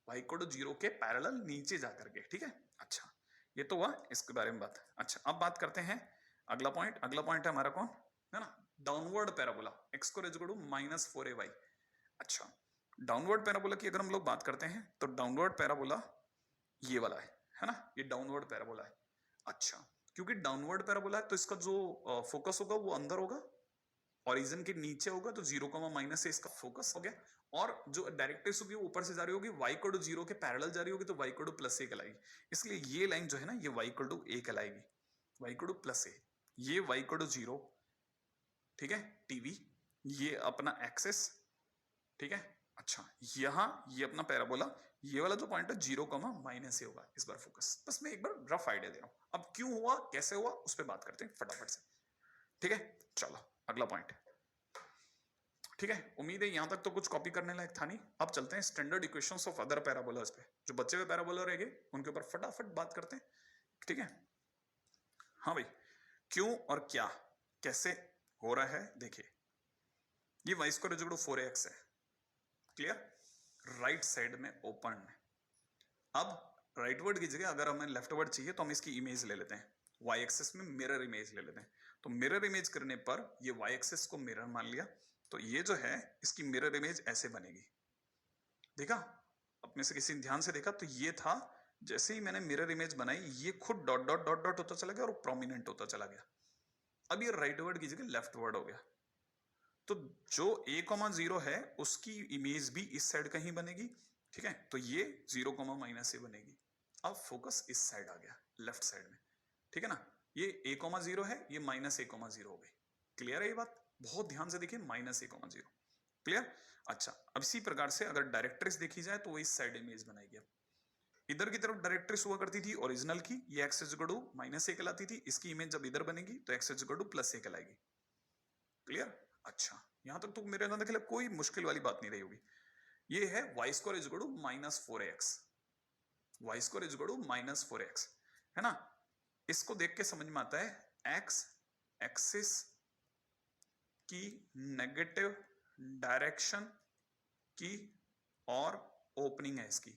A: y इक्वल टू 0 के पैरेलल नीचे जाकर के, ठीक है। अच्छा, ये तो हुआ इसके बारे में बात। अच्छा, अब बात करते हैं अगला पॉइंट, अगला पॉइंट है हमारा कौन, है ना, डाउनवर्ड पैराबोला एक्स को इक्वल टू -4ay। अच्छा, डाउनवर्ड पैराबोला की अगर हम लोग बात करते हैं तो डाउनवर्ड पैराबोला ये वाला है ना, ये डाउनवर्ड पैराबोला है। अच्छा, क्योंकि डाउनवर्ड पैराबोला है तो इसका जो फोकस होगा वो अंदर होगा, ओरिजिन के नीचे होगा, तो 0, से इसका फोकस हो गया। और जो डायरेक्ट्रिक्स होगी वो ऊपर से जा रही होगी, y को 0 के पैरेलल जा रही होगी, तो y को +a कहलाएगी। इसलिए ये लाइन जो है ना, ये y को a कहलाएगी, y को +a, ये y को 0, ठीक है, टीवी, ये अपना एक्सेस, ठीक है। अच्छा, यहां ये अपना पैराबोला, ये वाला जो पॉइंट है 0, -a होगा इस बार फोकस। बस मैं एक बार रफ आइडिया दे रहा हूं। अब क्यों हुआ, कैसे हुआ, उस पर बात करते हैं फटाफट से, ठीक है। चलो अगला पॉइंट, ठीक है। उम्मीद है यहां तक तो कुछ कॉपी करने लायक था नहीं। अब चलते हैं standard equations of other parabolas पे, जो बच्चे हुए पैराबोला रह गए उनके ऊपर फटाफट बात करते हैं, ठीक है। हाँ भाई, क्यों और क्या कैसे हो रहा है, देखिए ये y square equal to 4ax है, क्लियर, राइट साइड में ओपन है। अब राइट वर्ड की जगह अगर हमें लेफ्ट वर्ड चाहिए तो हम इसकी इमेज ले लेते हैं, y एक्सिस में मिरर इमेज ले लेते हैं। तो मिरर इमेज करने पर ये y एक्सिस को मिरर मान लिया, तो ये जो है इसकी मिरर इमेज ऐसे बनेगी। देखा, अपने से किसी ने ध्यान से देखा तो ये था, जैसे ही मैंने मिरर इमेज बनाई ये खुद डॉट डॉट डॉट डॉट होता चला गया और प्रोमिनेंट होता चला गया। अब ये राइट वर्ड की जगह लेफ्ट वर्ड हो गया, तो जो a,0 है उसकी इमेज भी इस साइड कहीं बनेगी, ठीक है। तो ये 0, -a बनेगी। अब फोकस इस साइड आ गया, लेफ्ट साइड में, ठीक है ना। ये a,0 है, ये -a,0 हो गई। क्लियर है ये बात, बहुत ध्यान से देखिए, -a,0, क्लियर। अच्छा, अब इसी प्रकार से अगर डायरेक्ट्रिक्स देखी जाए तो वो इस साइड इमेज बनाएगी। अब इधर की तरफ डायरेक्ट्रिक्स हुआ करती थी ओरिजिनल की, ये x इक्वल टू -a कहलाती थी, इसकी इमेज जब इधर बनेगी तो x इक्वल टू +a कहलाएगी। क्लियर। अच्छा, यहां तक तो मेरे अंदर के लिए कोई मुश्किल वाली बात नहीं रही होगी। ये है y square equal to -4ax, y square equal to -4ax, है ना। इसको देख के समझ में आता है x एक्सिस की नेगेटिव डायरेक्शन की और ओपनिंग है इसकी।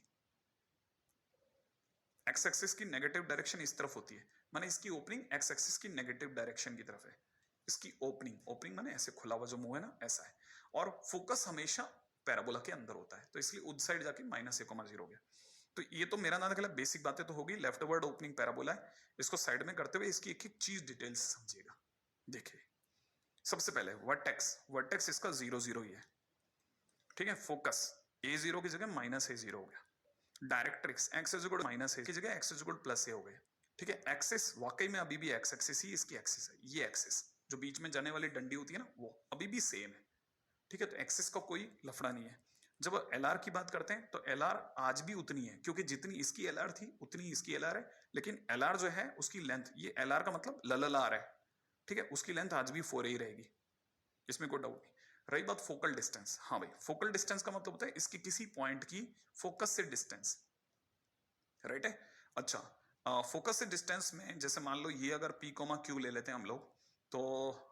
A: x एक्सिस की नेगेटिव डायरेक्शन इस तरफ होती है, माने इसकी ओपनिंग x एक्सिस की नेगेटिव डायरेक्शन की तरफ है। इसकी ओपनिंग माने ऐसे खुला हुआ जो मुंह है ना, ऐसा है। और फोकस हमेशा पैराबोला के अंदर होता है, तो इसलिए उस साइड जाके -a,0 हो गया। तो ये तो मेरा ना ख्याल बेसिक बातें तो होगी, लेफ्ट वर्ड ओपनिंग पैराबोला है। इसको साइड में करते हुए इसकी एक एक चीज डिटेल से समझिएगा। देखिए, सबसे पहले वर्टेक्स इसका 0, 0 ही है, ठीक है। फोकस a0 की जगह -a0 हो गया। डायरेक्ट्रिक्स x इक्वल -a की जगह x इक्वल +a हो गए, ठीक है। एक्सिस वाकई में अभी भी x एक्सिस ही इसकी एक्सिस है, ये एक्सिस जो बीच में जाने वाली डंडी होती है ना, वो अभी भी सेम है, ठीक है। तो एक्सिस का कोई लफड़ा नहीं है। जब LR की बात करते हैं तो LR आज भी उतनी है, क्योंकि जितनी इसकी LR थी उतनी इसकी LR है, लेकिन LR जो है उसकी लेंथ, ये LR का मतलब LLR है, ठीक है, उसकी लेंथ आज भी 4 ही रहेगी, इसमें कोई डाउट नहीं। रही बात फोकल डिस्टेंस, हाँ भाई, फोकल डिस्टेंस का मतलब होता है इसकी किसी पॉइंट की फोकस से डिस्टेंस, राइट है। अच्छा, फोकस से डिस्टेंस में जैसे मान लो ये अगर p, q ले लेते हैं हम लोग, तो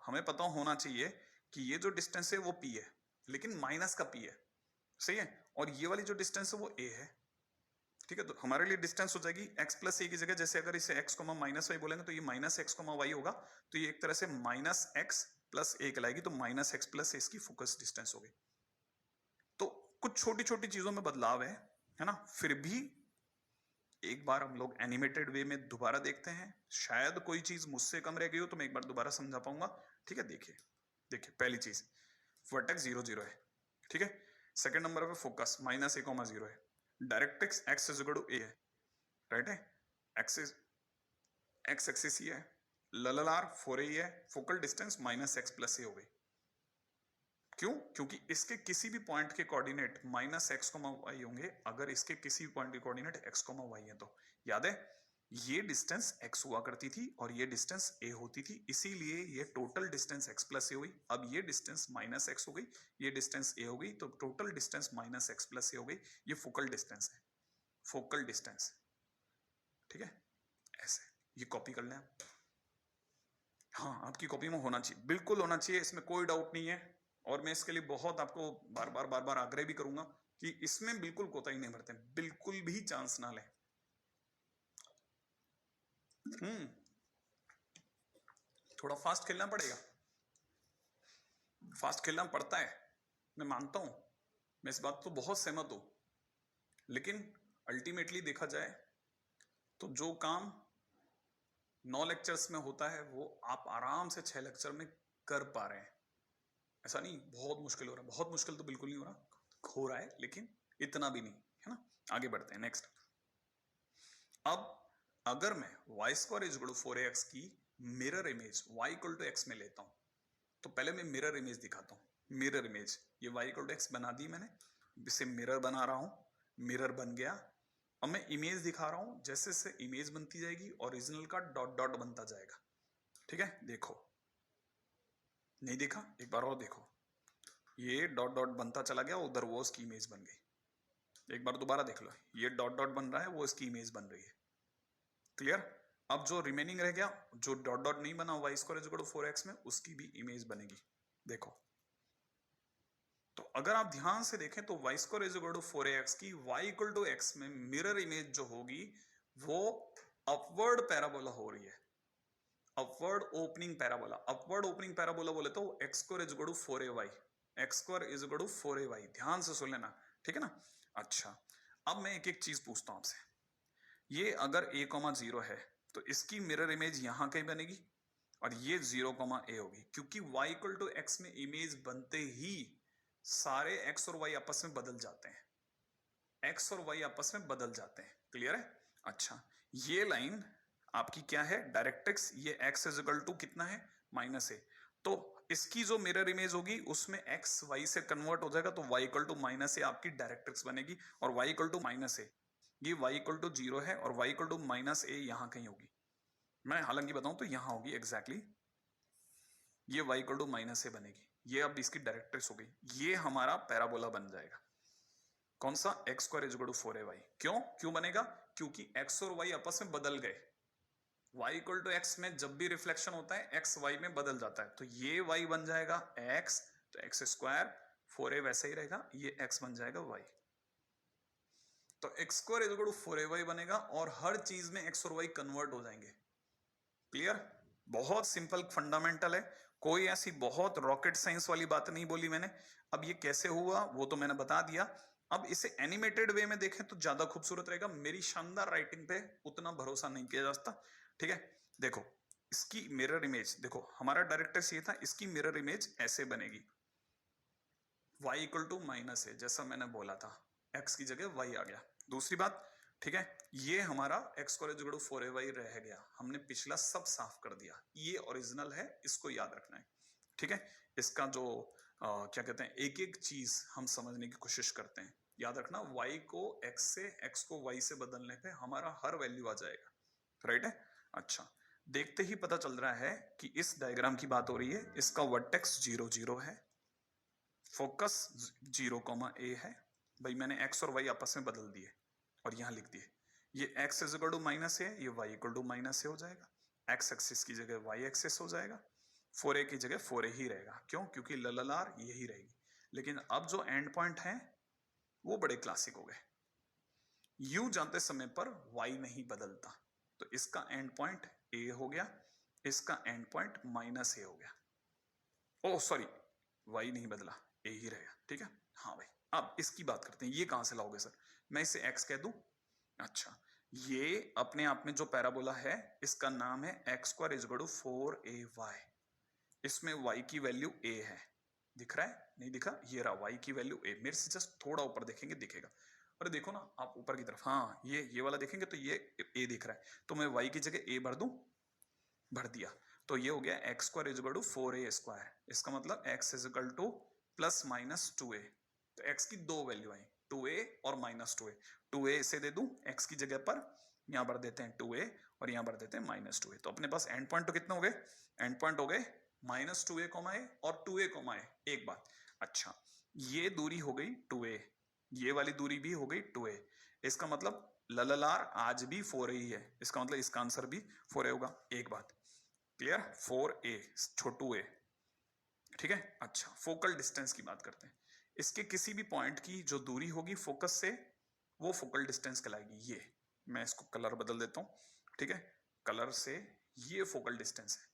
A: हमें पता होना चाहिए कि ये जो डिस्टेंस है वो p है, लेकिन माइनस का p है, सही है। और ये वाली जो डिस्टेंस है वो a है, ठीक है। तो हमारे लिए डिस्टेंस हो जाएगी x + a की जगह, जैसे अगर इसे x, -y बोलेंगे तो ये -x, y होगा, तो ये एक तरह से -x + a कहलाएगी, तो -x + a इसकी फोकस डिस्टेंस होगी। तो कुछ छोटी छोटी चीजों में बदलाव है ना। फिर भी एक बार हम लोग एनिमेटेड वे में दोबारा देखते हैं, शायद कोई चीज मुझसे कम रह गई हो तो मैं एक बार दोबारा समझा पाऊंगा, ठीक है। देखिए पहली चीज वर्टेक्स 0, 0 है, ठीक है। सेकंड नंबर पे फोकस -a,0 है, directrix x equal to a है, राइट है। एक्सिस x एक्सिस ही है, LLR 4a ही है, फोकल डिस्टेंस -x + a हो गई। क्यों? क्योंकि इसके किसी भी पॉइंट के कोऑर्डिनेट -x, y होंगे, अगर इसके किसी भी पॉइंट के कोऑर्डिनेट x, y है तो। याद है, ये डिस्टेंस x हुआ करती थी और ये डिस्टेंस a होती थी, इसीलिए ये टोटल डिस्टेंस x + a हुई। अब ये डिस्टेंस -x हो गई, ये डिस्टेंस a हो गई, तो टोटल डिस्टेंस -x + a हो गई। ये फोकल डिस्टेंस है, फोकल डिस्टेंस, ठीक है। ऐसे ये कॉपी कर लें आप। हाँ, आपकी कॉपी में होना चाहिए, बिल्कुल होना चाहिए, इसमें कोई डाउट नहीं है। और मैं इसके लिए बहुत आपको बार बार आग्रह भी करूंगा कि इसमें बिल्कुल कोताही नहीं बरतें, बिल्कुल भी चांस ना लें। थोड़ा फास्ट खेलना पड़ेगा। फास्ट खेलना पड़ता है, मैं मानता हूं, मैं इस बात तो बहुत सहमत हूं, लेकिन अल्टीमेटली देखा जाए तो जो काम 9 लेक्चर्स में होता है वो आप आराम से 6 लेक्चर में कर पा रहे हैं। ऐसा नहीं बहुत मुश्किल हो रहा, बहुत मुश्किल तो बिल्कुल नहीं हो रहा है, लेकिन इतना भी नहीं है ना। आगे बढ़ते हैं नेक्स्ट। अब अगर मैं y square is equal to 4ax की mirror image y equal to x में लेता हूं, तो पहले मैं मिरर इमेज दिखाता हूं। मिरर इमेज, ये y इक्वल टू x बना दी मैंने, इसे मिरर बना रहा हूं, मिरर बन गया। अब मैं इमेज दिखा रहा हूं, जैसे जैसे इमेज बनती जाएगी ओरिजिनल का डॉट डॉट बनता जाएगा। ठीक है, देखो, नहीं देखा, एक बार और देखो, ये डॉट डॉट बनता चला गया, उधर वो उसकी इमेज बन गई। एक बार दोबारा देख लो, ये डॉट डॉट बन रहा है, वो इसकी इमेज बन रही है। क्लियर? अब जो रिमेनिंग रह गया, जो डॉट डॉट नहीं बना y square is equal to 4x में, उसकी भी इमेज बनेगी। देखो, तो अगर आप ध्यान से देखें तो y square is equal to 4ax की y इक्वल टू x में मिरर इमेज जो होगी वो अपवर्ड पैराबोला हो रही है। Upward opening parabola, upward opening parabola बोले तो x square is equal to 4ay, x square is equal to 4ay। ध्यान से सुन लेना, ठीक है ना। अच्छा, अब मैं एक एक चीज पूछता हूं आपसे। ये अगर a, 0 है तो इसकी मिरर इमेज यहां कहीं बनेगी, और ये 0, a होगी, क्योंकि y इक्वल टू x में इमेज बनते ही सारे x और y आपस में बदल जाते हैं, x और y आपस में बदल जाते हैं। क्लियर है? अच्छा, ये लाइन आपकी क्या है, डायरेक्ट्रिक्स, ये x इज इक्वल टू कितना है, -a, तो इसकी जो मिरर इमेज होगी उसमें x y से कन्वर्ट हो जाएगा, तो y इक्वल टू -a आपकी डायरेक्ट्रिक्स बनेगी, और y इक्वल टू -a, ये y इक्वल टू 0 है, और y इक्वल टू -a यहां कहीं होगी। मैं हालांकि बताऊं तो यहां होगी एग्जैक्टली, ये y इक्वल टू -a बनेगी, ये अब इसकी डायरेक्ट्रिक्स हो गई। ये हमारा पैराबोला बन जाएगा। कौन सा, x square is equal to 4ay। क्यों बनेगा, क्योंकि x और y आपस में बदल गए। y इक्वल टू x में जब भी रिफ्लेक्शन होता है x y में बदल जाता है, तो ये y बन जाएगा x, तो x स्क्वायर, 4a वैसे ही रहेगा, ये x बन जाएगा y। तो x square is equal to 4ay बनेगा, और हर चीज में x और y कन्वर्ट हो जाएंगे। क्लियर? बहुत सिंपल फंडामेंटल है, कोई ऐसी बहुत रॉकेट साइंस वाली बात नहीं बोली मैंने। अब ये कैसे हुआ वो तो मैंने बता दिया। अब इसे एनिमेटेड वे में देखें तो ज्यादा खूबसूरत रहेगा। मेरी शानदार राइटिंग पे उतना भरोसा नहीं किया जा सकता। ठीक है, देखो, इसकी मिरर इमेज देखो, हमारा डायरेक्टर ये था, इसकी मिरर इमेज ऐसे बनेगी, y इक्वल टू -a, जैसा मैंने बोला था, x की जगह y आ गया। दूसरी बात, ठीक है, ये हमारा x square is equal to 4ay रह गया, हमने पिछला सब साफ कर दिया, ये ओरिजिनल है, इसको याद रखना है। ठीक है, इसका जो क्या कहते हैं, एक एक चीज हम समझने की कोशिश करते हैं। याद रखना, y को x से, x को y से बदलने पे हमारा हर वैल्यू आ जाएगा। राइट है? अच्छा, देखते ही पता चल रहा है कि इस डायग्राम की बात हो रही है, इसका वर्टेक्स 0, 0 है, फोकस 0, a है। भाई मैंने x और y आपस में बदल दिए और यहां लिख दिए, ये x is equal to -a, ये y इक्वल टू -a हो जाएगा, x एक्सिस की जगह y एक्सिस हो जाएगा, 4a की जगह 4a ही रहेगा। क्यों? क्योंकि लललार यही रहेगी। लेकिन अब जो एंड पॉइंट है वो बड़े क्लासिक हो गए। u जाते समय पर y नहीं बदलता, तो इसका एंड पॉइंट a हो गया, इसका एंड पॉइंट -a हो गया। ओह सॉरी, y नहीं बदला, a ही रहेगा। ठीक है, हाँ भाई। अब इसकी बात करते हैं, ये कहां से लाओगे सर, मैं इसे x कह दूं। अच्छा, ये अपने आप में जो पैराबोला है इसका नाम है x square is equal to 4ay। इसमें y की वैल्यू a है, दिख रहा है, नहीं दिखा, ये रहा y की वैल्यू a। मेरे से जस्ट थोड़ा ऊपर देखेंगे दिखेगा। अरे देखो ना आप ऊपर की तरफ, हाँ ये वाला देखेंगे तो ये a दिख रहा है, तो मैं y की जगह a भर दूं, भर दिया, तो ये हो गया x square is equal to 4a square. इसका मतलब x is equal to +-2a, तो x की दो वैल्यू आई, 2a और -2a। 2a इसे दे दूं x की जगह पर, यहां भर देते हैं 2a और यहां भर देते हैं -2a। तो अपने पास एंड पॉइंट तो कितने हो गए, एंड पॉइंट हो गए -2a, a और 2a, a। एक बात, अच्छा, ये दूरी हो गई 2a, ये वाली दूरी भी हो गई 2a। इसका मतलब लललार आज भी 4a ही है, इसका मतलब इसका आंसर भी 4a होगा। एक बात क्लियर, 4a छोटू a। ठीक है, अच्छा, फोकल डिस्टेंस की बात करते हैं। इसके किसी भी पॉइंट की जो दूरी होगी फोकस से, वो फोकल डिस्टेंस कहलाएगी। ये मैं इसको कलर बदल देता हूं, ठीक है, कलर से ये फोकल डिस्टेंस है।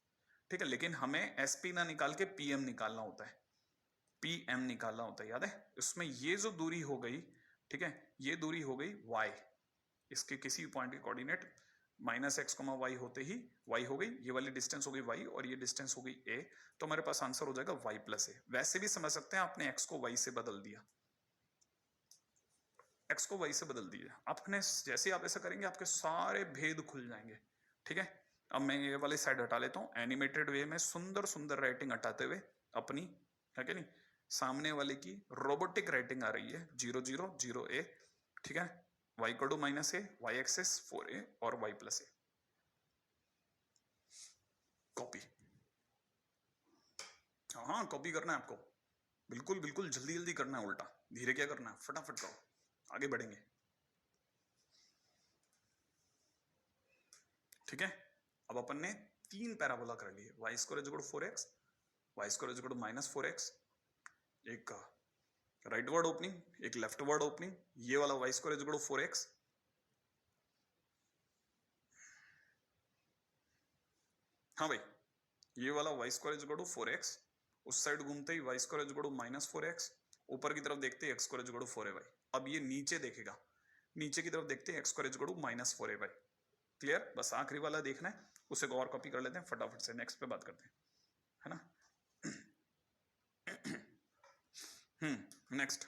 A: ठीक है, लेकिन हमें एसपी ना निकाल के पीएम निकालना होता है। पी एम निकालना होता है, याद है? उसमें ये जो दूरी हो गई, ठीक है, ये दूरी हो गई y, इसके किसी पॉइंट के coordinate minus x comma y होते ही y हो गई, ये वाली डिस्टेंस हो गई y और ये डिस्टेंस हो गई a, तो हमारे पास आंसर हो जाएगा y प्लस ए। वैसे भी समझ सकते हैं आपने x को y से बदल दिया, x को y से बदल दिया आपने। जैसे आप ऐसा करेंगे आपके सारे भेद खुल जाएंगे, ठीक है। अब मैं ये वाली साइड हटा लेता हूँ, एनिमेटेड वे में सुंदर सुंदर राइटिंग हटाते हुए अपनी, है कि नहीं, सामने वाले की रोबोटिक राइटिंग आ रही है 0 0 0 a, ठीक है। y equal to minus a, y axis 4a और y प्लस ए। कॉपी, हाँ कॉपी करना है आपको, बिल्कुल बिल्कुल जल्दी जल्दी करना है, उल्टा धीरे क्या करना है, फटाफट करो, आगे बढ़ेंगे, ठीक है। अब अपन ने 3 पैराबोला कर लिए, y square is equal to 4x, y square is equal to minus 4x, एक राइट वर्ड ओपनिंग, एक लेफ्ट वर्ड ओपनिंग, ये वाला y square is equal to 4x, हाँ भाई, ये वाला y square is equal to 4x, उस side घूमते ही y square is equal to minus 4x, ऊपर की तरफ देखते ही x square is equal to 4ay। अब ये नीचे देखेगा, नीचे की तरफ देखते हैं x square is equal to minus 4ay। Clear? बस आखिरी वाला देखना है, उसे और कॉपी कर लेते हैं फटाफट से, नेक्स्ट पे बात करते हैं, है ना। Next,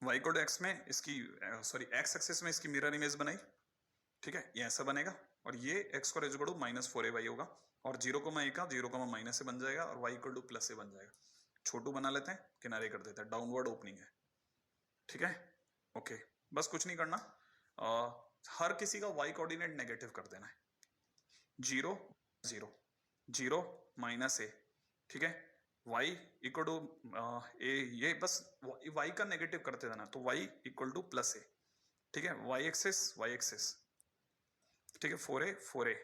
A: y equal to x में इसकी, सॉरी एक्स एक्सिस में इसकी मिरर इमेज बनाई, ठीक है, ये ऐसा बनेगा, और ये x square is equal to minus 4ay होगा, और 0, a का 0, माइनस ए बन जाएगा, और y इक्वल टू प्लस ए बन जाएगा। छोटू बना लेते हैं, किनारे कर देते हैं, डाउनवर्ड ओपनिंग है, ठीक है। ओके, बस कुछ नहीं करना, हर किसी का y कोऑर्डिनेट नेगेटिव कर देना है, 0 0 0 माइनस ए, ठीक है, y इक्वल टू ए, ये बस y का नेगेटिव करते देना, तो y इक्वल टू प्लस ए, ठीक है, y एक्सेस, ठीक है, 4a,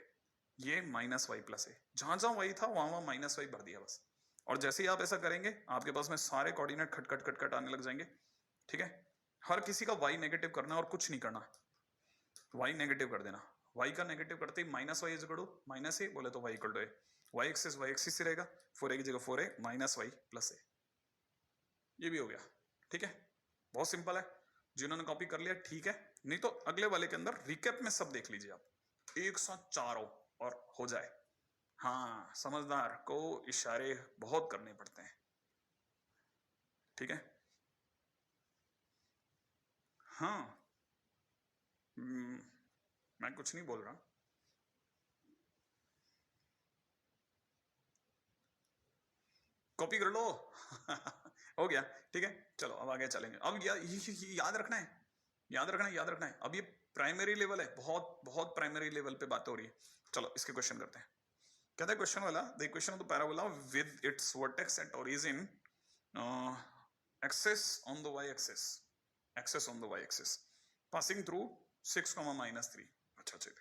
A: ये माइनस वाई प्लस ए, जहां जहां y था वहां वहां माइनस वाई भर दिया बस। और जैसे ही आप ऐसा करेंगे आपके पास में सारे कोऑर्डिनेट खट खट खट खट आने लग जाएंगे, ठीक है। हर किसी का y नेगेटिव करना और कुछ नहीं करना, y नेगेटिव कर देना, y का नेगेटिव करते ही minus y is equal to minus a, बोले तो y equal to a, y axis से रहेगा, 4a की जगह 4a माइनस वाई प्लस ए, ये भी हो गया, ठीक है। बहुत सिंपल है, जिन्होंने कॉपी कर लिया ठीक है, नहीं तो अगले वाले के अंदर रिकैप में सब देख लीजिए आप, एक साथ चारों और हो जाए। हाँ, समझदार को इशारे बहुत करने पड़ते हैं, ठीक है। हाँ, मैं कुछ नहीं बोल रहा, कॉपी कर लो। हो गया, ठीक है, चलो अब आगे चलेंगे। अब ये याद रखना है, याद रखना है। अब ये प्राइमरी लेवल है, बहुत बहुत प्राइमरी लेवल पे बात हो रही है। चलो इसके क्वेश्चन करते हैं। कहता है क्वेश्चन वाला, the equation of the parabola with its vertex at origin axis on the y axis passing through 6, -3। अच्छा अच्छा,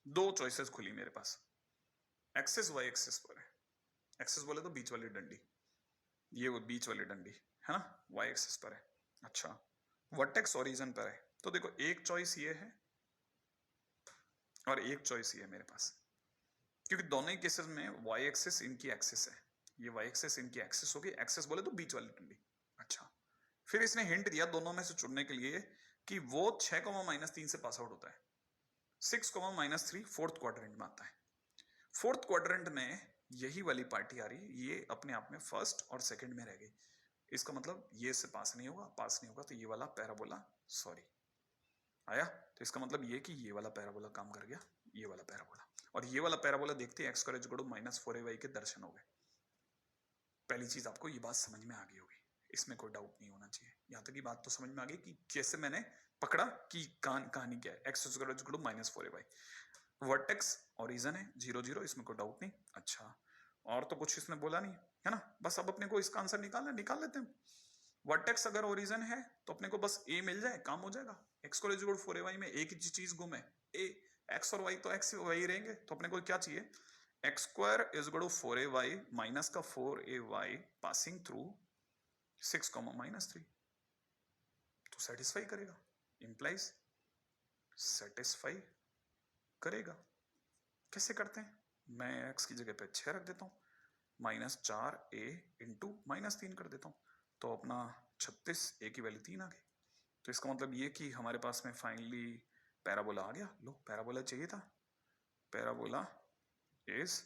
A: दो चॉइसेस खुली मेरे पास, एक्सेस वाई एक्सेस पर है, एक्सेस बोले तो बीच वाली डंडी, ये वो बीच वाली डंडी है ना, वाई एक्सेस पर है। अच्छा, वर्टेक्स ओरिजिन पर है, तो देखो एक चॉइस ये है और एक चॉइस ये है मेरे पास, क्योंकि दोनों ही केसेस में वाई एक्सेस इनकी एक्सेस है, ये वाई एक्सेस इनकी एक्सेस होगी, एक्सेस बोले तो बीच वाली डंडी। अच्छा, फिर इसने हिंट दिया दोनों में से चुनने के लिए कि वो 6, -3 से पास आउट होता है, 6, -3 फोर्थ क्वाड्रेंट में आता है। फोर्थ क्वाड्रेंट में यही वाली पार्टी आ रही, ये अपने आप में फर्स्ट और सेकंड में रह गई, इसका मतलब ये से पास नहीं होगा, तो ये वाला पैराबोला, सॉरी आया, तो इसका मतलब ये कि ये वाला पैराबोला काम कर गया, ये वाला पैराबोला, और ये वाला पैराबोला देखते हैं, x square is equal to -4ay के दर्शन हो गए। पहली चीज आपको ये बात समझ में आ गई होगी, इसमें कोई डाउट नहीं होना चाहिए, यहां तक की बात तो समझ में आ गई कि कैसे मैंने पकड़ा कि कहानी क्या है, x square is equal to -4ay, vertex origin है 0 0, इसमें कोई डाउट नहीं। अच्छा, और तो कुछ इसने बोला नहीं है ना, बस अब अपने को इसका आंसर निकाल लेते हैं। वर्टेक्स अगर ओरिजिन है तो अपने को बस ए मिल जाए, काम हो जाएगा। X square is equal to 4ay में एक ही चीज गुम है, ए, एक्स और वाई तो एक्स वही रहेंगे, तो अपने को क्या चाहिए, x square is equal to 4ay minus का 4ay पासिंग थ्रू 6, -3, तो सेटिस्फाई करेगा, इंप्लाइज सेटिस्फाई करेगा। कैसे करते हैं, मैं x की जगह पे 6 रख देता हूं, -4a इंटू -3 कर देता हूँ, तो अपना 36 a की वैल्यू 3 आ गई। तो इसका मतलब ये कि हमारे पास में फाइनली पैराबोला आ गया। लो पैराबोला चाहिए था, parabola is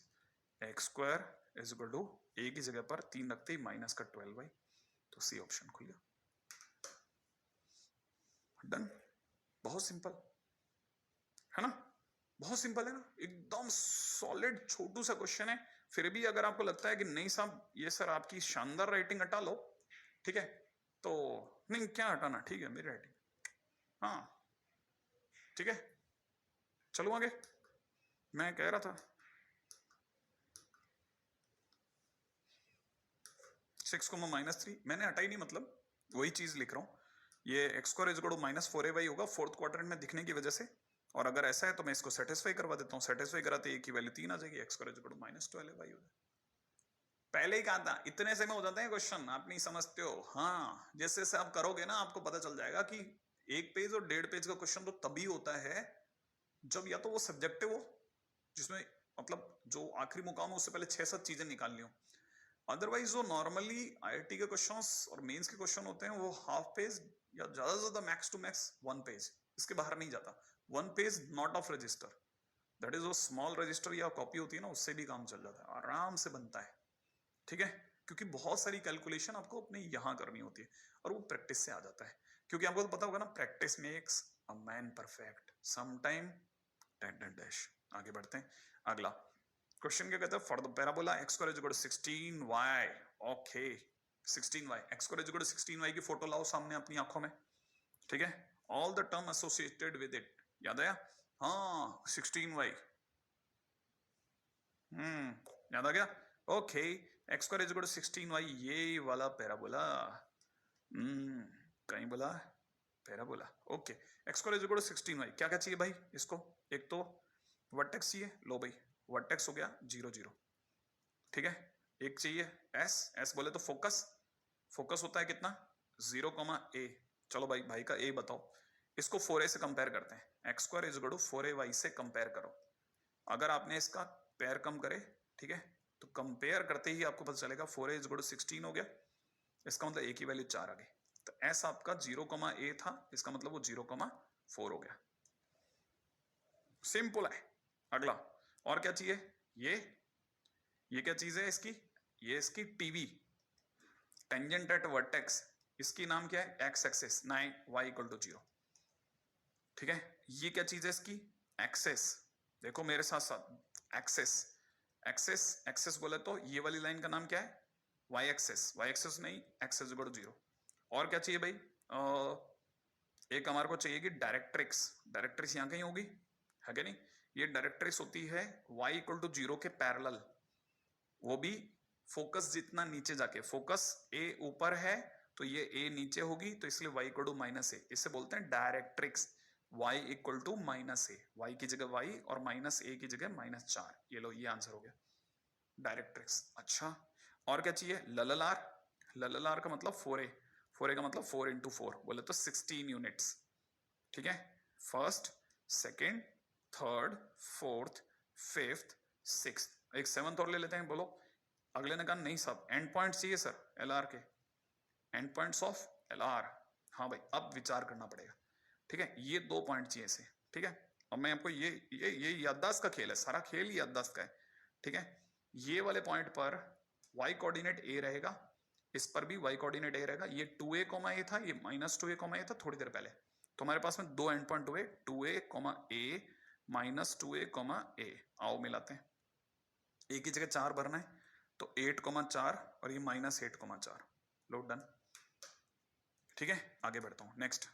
A: x² is equal to a की जगह पर 3 रखते ही -12y, तो सी ऑप्शन खुल गया। डन, बहुत सिंपल है ना, बहुत सिंपल है ना, एकदम सॉलिड छोटू सा क्वेश्चन है। फिर भी अगर आपको लगता है कि नहीं साहब ये सर आपकी शानदार राइटिंग हटा लो, ठीक है, तो नहीं क्या हटाना, ठीक है मेरी राइटिंग, हाँ ठीक है, चलो आगे। मैं कह रहा था 6, -3 मैंने हटाई नहीं, मतलब वही चीज लिख रहा हूँ। ये x² is equal to -4ay होगा फोर्थ क्वाड्रेंट में दिखने की वजह से, और अगर ऐसा है तो मैं इसको सेटिस्फाई करवा देता हूँ। सेटिस्फाई कराते a की वैल्यू 3 आ जाएगी, x² is equal to -12ay हो जाएगा। पहले ही कहा था इतने से में हो जाते हैं क्वेश्चन, आप नहीं समझते हो। हाँ जैसे जैसे आप करोगे ना आपको पता चल जाएगा कि 1 पेज और 1.5 पेज का क्वेश्चन तो तभी होता है जब या तो वो सब्जेक्टिव हो, जिसमें मतलब जो आखिरी मुकाम है उससे पहले 6-7 चीजें निकाल ली हो। अदरवाइज जो नॉर्मली आईआईटी के क्वेश्चंस और मेंस के क्वेश्चन होते हैं वो हाफ पेज या ज्यादा से ज्यादा मैक्स टू मैक्स 1 पेज, इसके बाहर नहीं जाता। 1 page not of register, that is वो स्मॉल रजिस्टर या कॉपी होती है ना, उससे भी काम चल जाता है, आराम से बनता है, ठीक है। क्योंकि बहुत सारी कैलकुलेशन आपको अपने यहां करनी होती है और वो प्रैक्टिस से आ जाता है। क्योंकि आपको तो पता होगा ना, practice makes a man perfect sometime dash. आगे बढ़ते हैं, अगला क्वेश्चन क्या कहता है, for the parabola x² is equal to 16y, okay 16y, x² is equal to 16y की फोटो लाओ सामने अपनी आंखों में, ठीक है, all the term associated with it, याद आया, हाँ 16y, याद आ गया, okay x² is equal to 16y, ये वाला पैराबोला, कहीं बोला parabola, okay x² is equal to 16y, क्या क्या चाहिए भाई इसको, एक तो वर्टेक्स चाहिए, लो भाई वर्टेक्स हो गया 0 0, ठीक है, एक चाहिए s बोले तो फोकस, फोकस होता है कितना 0, a, चलो भाई भाई का a बताओ, इसको 4a से कंपेयर करते हैं, x² is equal to 4ay से कंपेयर करो। अगर आपने इसका पैर कम करे, ठीक है, तो कंपेयर करते ही आपको पता चलेगा 4a इज इक्वल टू 16 हो गया, इसका मतलब a की वैल्यू 4 आ गई, तो s आपका 0, a था, इसका मतलब वो 0, 4 हो गया, सिंपल है। अगला और क्या चाहिए, ये क्या चीज है इसकी, ये इसकी टीवी टेंजेंट एट वर्टेक्स, इसकी नाम क्या है x axis 9 y equal to 0, ठीक है। ये क्या चीज है इसकी एक्सेस, देखो मेरे साथ साथ एक्सेस, एक्सेस एक्सेस बोले तो ये वाली लाइन का नाम क्या है y एक्सेस नहीं, एक्सेस इक्वल टू 0। और क्या चाहिए भाई, एक हमारे को चाहिए कि डायरेक्ट्रिक्स, डायरेक्ट्रिक्स यहाँ कहीं होगी है क्या नहीं, ये डायरेक्ट्रिक्स होती है y इक्वल टू 0 के पैरेलल, वो भी फोकस जितना नीचे जाके, फोकस a ऊपर है तो ये a नीचे होगी, तो इसलिए y इक्वल टू -a, इसे बोलते हैं directrix, y equal to -a, y की जगह y और -a की जगह -4, ये लो ये आंसर हो गया डायरेक्ट्रिक्स। अच्छा और क्या चाहिए, लललार, लललार का मतलब 4a, 4a का मतलब 4 इंटू 4 बोले तो 16 यूनिट्स, ठीक है, first second third fourth fifth sixth, एक सेवंथ और ले लेते हैं, बोलो। अगले ने कहा नहीं साहब एंड पॉइंट चाहिए सर एलआर के, एंड पॉइंट्स ऑफ एलआर, हाँ भाई अब विचार करना पड़ेगा, ठीक है, ये 2 पॉइंट चाहिए से, ठीक है। और मैं आपको ये याददाश्त का खेल है, सारा खेल याददाश्त का है, ठीक है। ये वाले पॉइंट पर y कोऑर्डिनेट a रहेगा, इस पर भी y कोऑर्डिनेट a रहेगा, ये 2a, a था, ये -2a, a था थोड़ी देर पहले, तो हमारे पास में 2 एंड पॉइंट हुए 2a, a -2a, a, आओ मिलाते हैं, a की जगह 4 भरना है तो 8, 4 और ये -8, 4, लो डन, ठीक है। आगे बढ़ता हूं नेक्स्ट,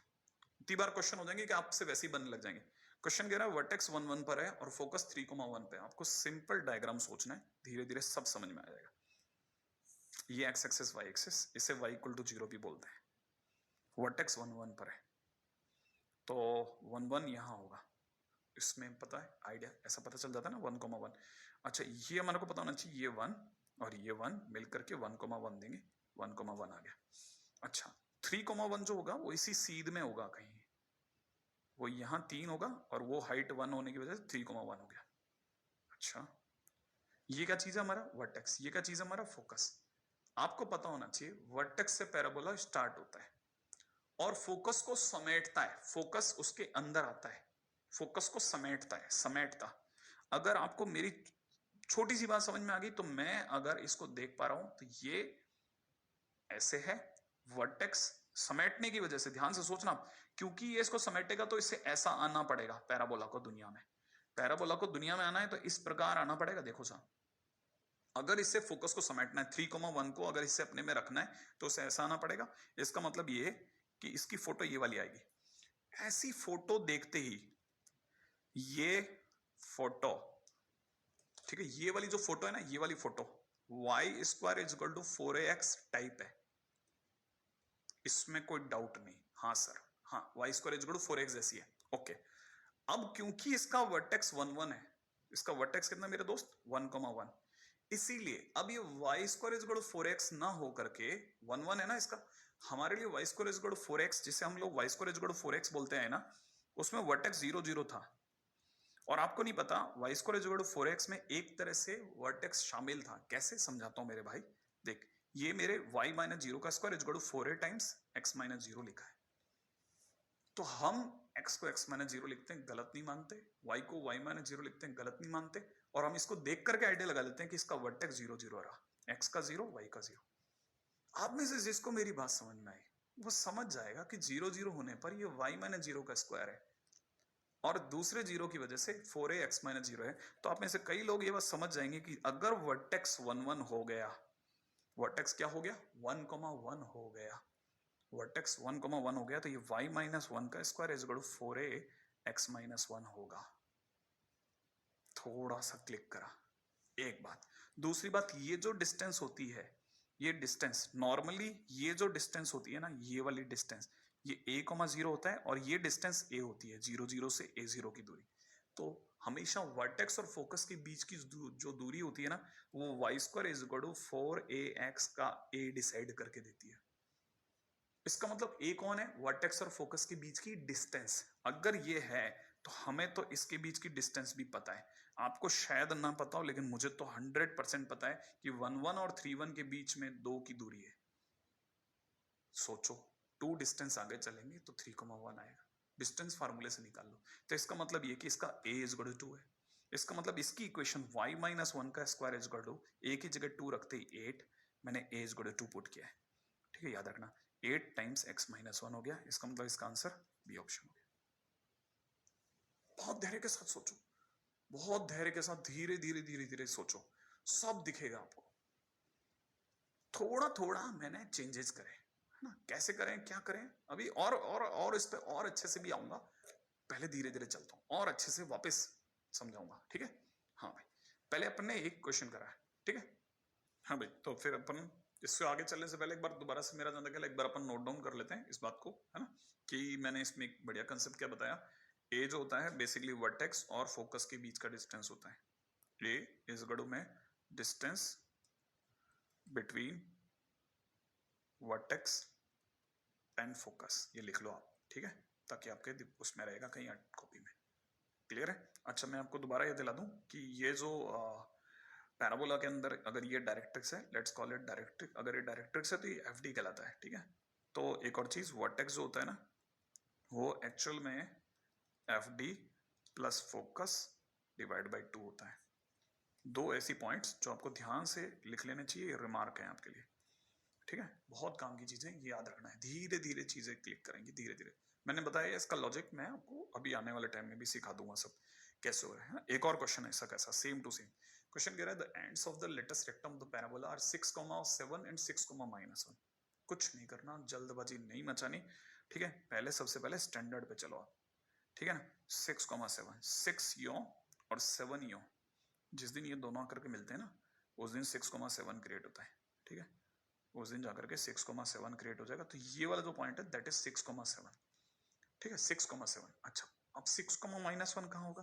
A: इतनी बार क्वेश्चन हो जाएंगे कि आपसे वैसे ही बनने लग जाएंगे। क्वेश्चन कह रहा है वर्टेक्स 1 1 पर है और फोकस 3, 1 पे, आपको सिंपल डायग्राम सोचना है, धीरे धीरे सब समझ में आ जाएगा। ये एक्स एक्सेस वाई एक्सेस, इसे y इक्वल टू 0 भी बोलते हैं, वर्टेक्स 1 1 पर है तो 1 1 यहां होगा, इसमें पता है आइडिया ऐसा पता चल जाता है ना 1, 1। अच्छा ये हमारे को पता होना चाहिए, ये 1 और ये 1 मिलकर के 1, 1 देंगे, 1, 1 आ गया। अच्छा 3, 1 जो होगा वो इसी सीध में होगा कहीं, वो यहाँ 3 होगा और वो हाइट 1 होने की वजह से 3, 1 हो गया। अच्छा ये क्या चीज है हमारा वर्टेक्स, ये क्या चीज है हमारा फोकस। आपको पता होना चाहिए वर्टेक्स से पैराबोला स्टार्ट होता है और फोकस को समेटता है, फोकस उसके अंदर आता है, फोकस को समेटता है, समेटता। अगर आपको मेरी छोटी सी बात समझ में आ गई तो मैं अगर इसको देख पा रहा हूं तो ये ऐसे है, वर्टेक्स समेटने की वजह से, ध्यान से सोचना, क्योंकि ये इसको समेटेगा तो इससे ऐसा आना पड़ेगा पैराबोला को दुनिया में। पैराबोला को दुनिया में आना है तो इस प्रकार आना पड़ेगा। देखो साहब, अगर इससे फोकस को समेटना है 3,1 को अगर इससे अपने में रखना है तो उसे ऐसा आना पड़ेगा। इसका मतलब ये कि इसकी फोटो ये वाली आएगी। ऐसी फोटो देखते ही ये फोटो, ठीक है, ये वाली जो फोटो है ना, ये वाली photo y square is equal to 4ax type है, इसमें कोई डाउट नहीं। हाँ सर, हाँ, y square is equal to 4x जैसी है। ओके, अब क्योंकि इसका वर्टेक्स 1 1 है, इसका वर्टेक्स कितना मेरे दोस्त 1,1, इसीलिए अब ये y square is equal to 4x ना हो करके 1 1 है ना इसका, हमारे लिए y square is equal to 4x, जिसे हम लोग y square is equal to 4x बोलते हैं ना, उसमें वर्टेक्स 0 0 था। और आपको नहीं पता y square is equal to 4x में एक तरह से वर्टेक्स शामिल था। कैसे समझाता हूं मेरे भाई, देख, ये मेरे y माइनस 0 का square is equal to 4a times x minus 0 लिखा है, तो हम x को x माइनस 0 लिखते हैं, गलत नहीं मानते, y को y माइनस 0 लिखते हैं, गलत नहीं मानते, और हम इसको देख करके आइडिया लगा लेते हैं कि इसका वर्टेक्स 0 0 रहा, x का 0 y का 0। आप में से जिसको मेरी बात समझ में आई वो समझ जाएगा कि 0 0 होने पर ये y माइनस 0 का स्क्वायर है और दूसरे जीरो की वजह से 4a x माइनस 0 है। तो आप में से कई लोग ये बात समझ जाएंगे कि अगर वर्टेक्स 1 1 हो गया, वर्टेक्स क्या हो गया 1,1 हो गया, वर्टेक्स 1,1 हो गया, तो ये y माइनस 1 का square is equal to 4a x minus 1 होगा। थोड़ा सा क्लिक करा। एक बात, दूसरी बात, ये जो डिस्टेंस होती है, ये डिस्टेंस नॉर्मली, ये जो डिस्टेंस होती है ना, ये वाली डिस्टेंस, ये a,0 होता है और ये डिस्टेंस a होती है, 0 0 से a0 की दूरी। तो हमेशा वर्टेक्स और फोकस के बीच की जो दूरी होती है ना, वो y square is equal to 4ax का a डिसाइड करके देती है। इसका मतलब a कौन है, वर्टेक्स और फोकस के बीच की डिस्टेंस। अगर ये है तो हमें तो इसके बीच की डिस्टेंस भी पता है। आपको शायद ना पता हो लेकिन मुझे तो 100% पता है कि 1 1 और 3 1 के बीच में 2 की दूरी है। सोचो, 2 डिस्टेंस आगे चलेंगे तो 3,1 आएगा, डिस्टेंस फार्मूले से निकाल लो। तो इसका मतलब ये कि इसका a इज इक्वल टू 2 है। इसका मतलब इसकी इक्वेशन y माइनस 1 का square is equal to a की जगह 2 रखते ही 8, मैंने a is equal to 2 put किया है। ठीक है, याद रखना 8 टाइम्स x माइनस 1 हो गया। इसका मतलब इसका आंसर बी ऑप्शन हो गया। बहुत धैर्य के साथ सोचो, बहुत धैर्य के साथ धीरे धीरे धीरे धीरे सोचो, सब दिखेगा आपको। थोड़ा थोड़ा मैंने चेंजेस करे, है ना, कैसे करें क्या करें अभी, और इस पे और अच्छे से भी आऊंगा। पहले धीरे धीरे चलता हूं और अच्छे से वापस समझाऊंगा। ठीक है, हाँ भाई, पहले अपन ने एक क्वेश्चन करा है, ठीक है। हाँ भाई, तो फिर अपन इससे आगे चलने से पहले एक बार दोबारा से मेरा जानना, एक बार अपन नोट डाउन कर लेते हैं इस बात को, है ना, कि मैंने इसमें एक बढ़िया कंसेप्ट क्या बताया। ए जो होता है बेसिकली वर्टेक्स और फोकस के बीच का डिस्टेंस होता है। ए इज इक्वल टू में distance between vertex and focus, ये लिख लो आप, ठीक है, ताकि आपके उसमें रहेगा कहीं कॉपी में। क्लियर है। अच्छा, मैं आपको दोबारा ये दिला दूं कि ये जो पैराबोला के अंदर अगर ये डायरेक्ट्रिक्स है, लेट्स कॉल इट डायरेक्ट्रिक, अगर ये डायरेक्ट्रिक्स है तो ये एफ डी कहलाता है। ठीक है, तो एक और चीज, वर्टेक्स जो होता है ना, वो एक्चुअल में F D plus focus divide by 2 होता है। दो ऐसी पॉइंट्स जो आपको ध्यान से लिख लेने चाहिए, रिमार्क है आपके लिए। ठीक है, बहुत काम की चीजें, ये याद रखना है, धीरे धीरे चीजें क्लिक करेंगी, धीरे धीरे। मैंने बताया इसका लॉजिक मैं आपको अभी आने वाले टाइम में भी सिखा दूंगा सब कैसे हो रहा है। एक और क्वेश्चन ऐसा कैसा, सेम टू सेम क्वेश्चन कह रहा है, the ends of the latus rectum of the parabola are 6,7 and 6,-1। कुछ नहीं करना, जल्दबाजी नहीं मचानी। ठीक है, पहले सबसे पहले स्टैंडर्ड पे चलो आप। ठीक है ना, 6,7, 6 यो और 7 यो, जिस दिन ये दोनों आकर के मिलते हैं ना, उस दिन 6,7 क्रिएट होता है। ठीक है, उस दिन जाकर के 6,7 क्रिएट हो जाएगा। तो ये वाला जो पॉइंट है दैट इज 6,7। ठीक है, 6,7। अच्छा, अब 6,-1 कहाँ होगा,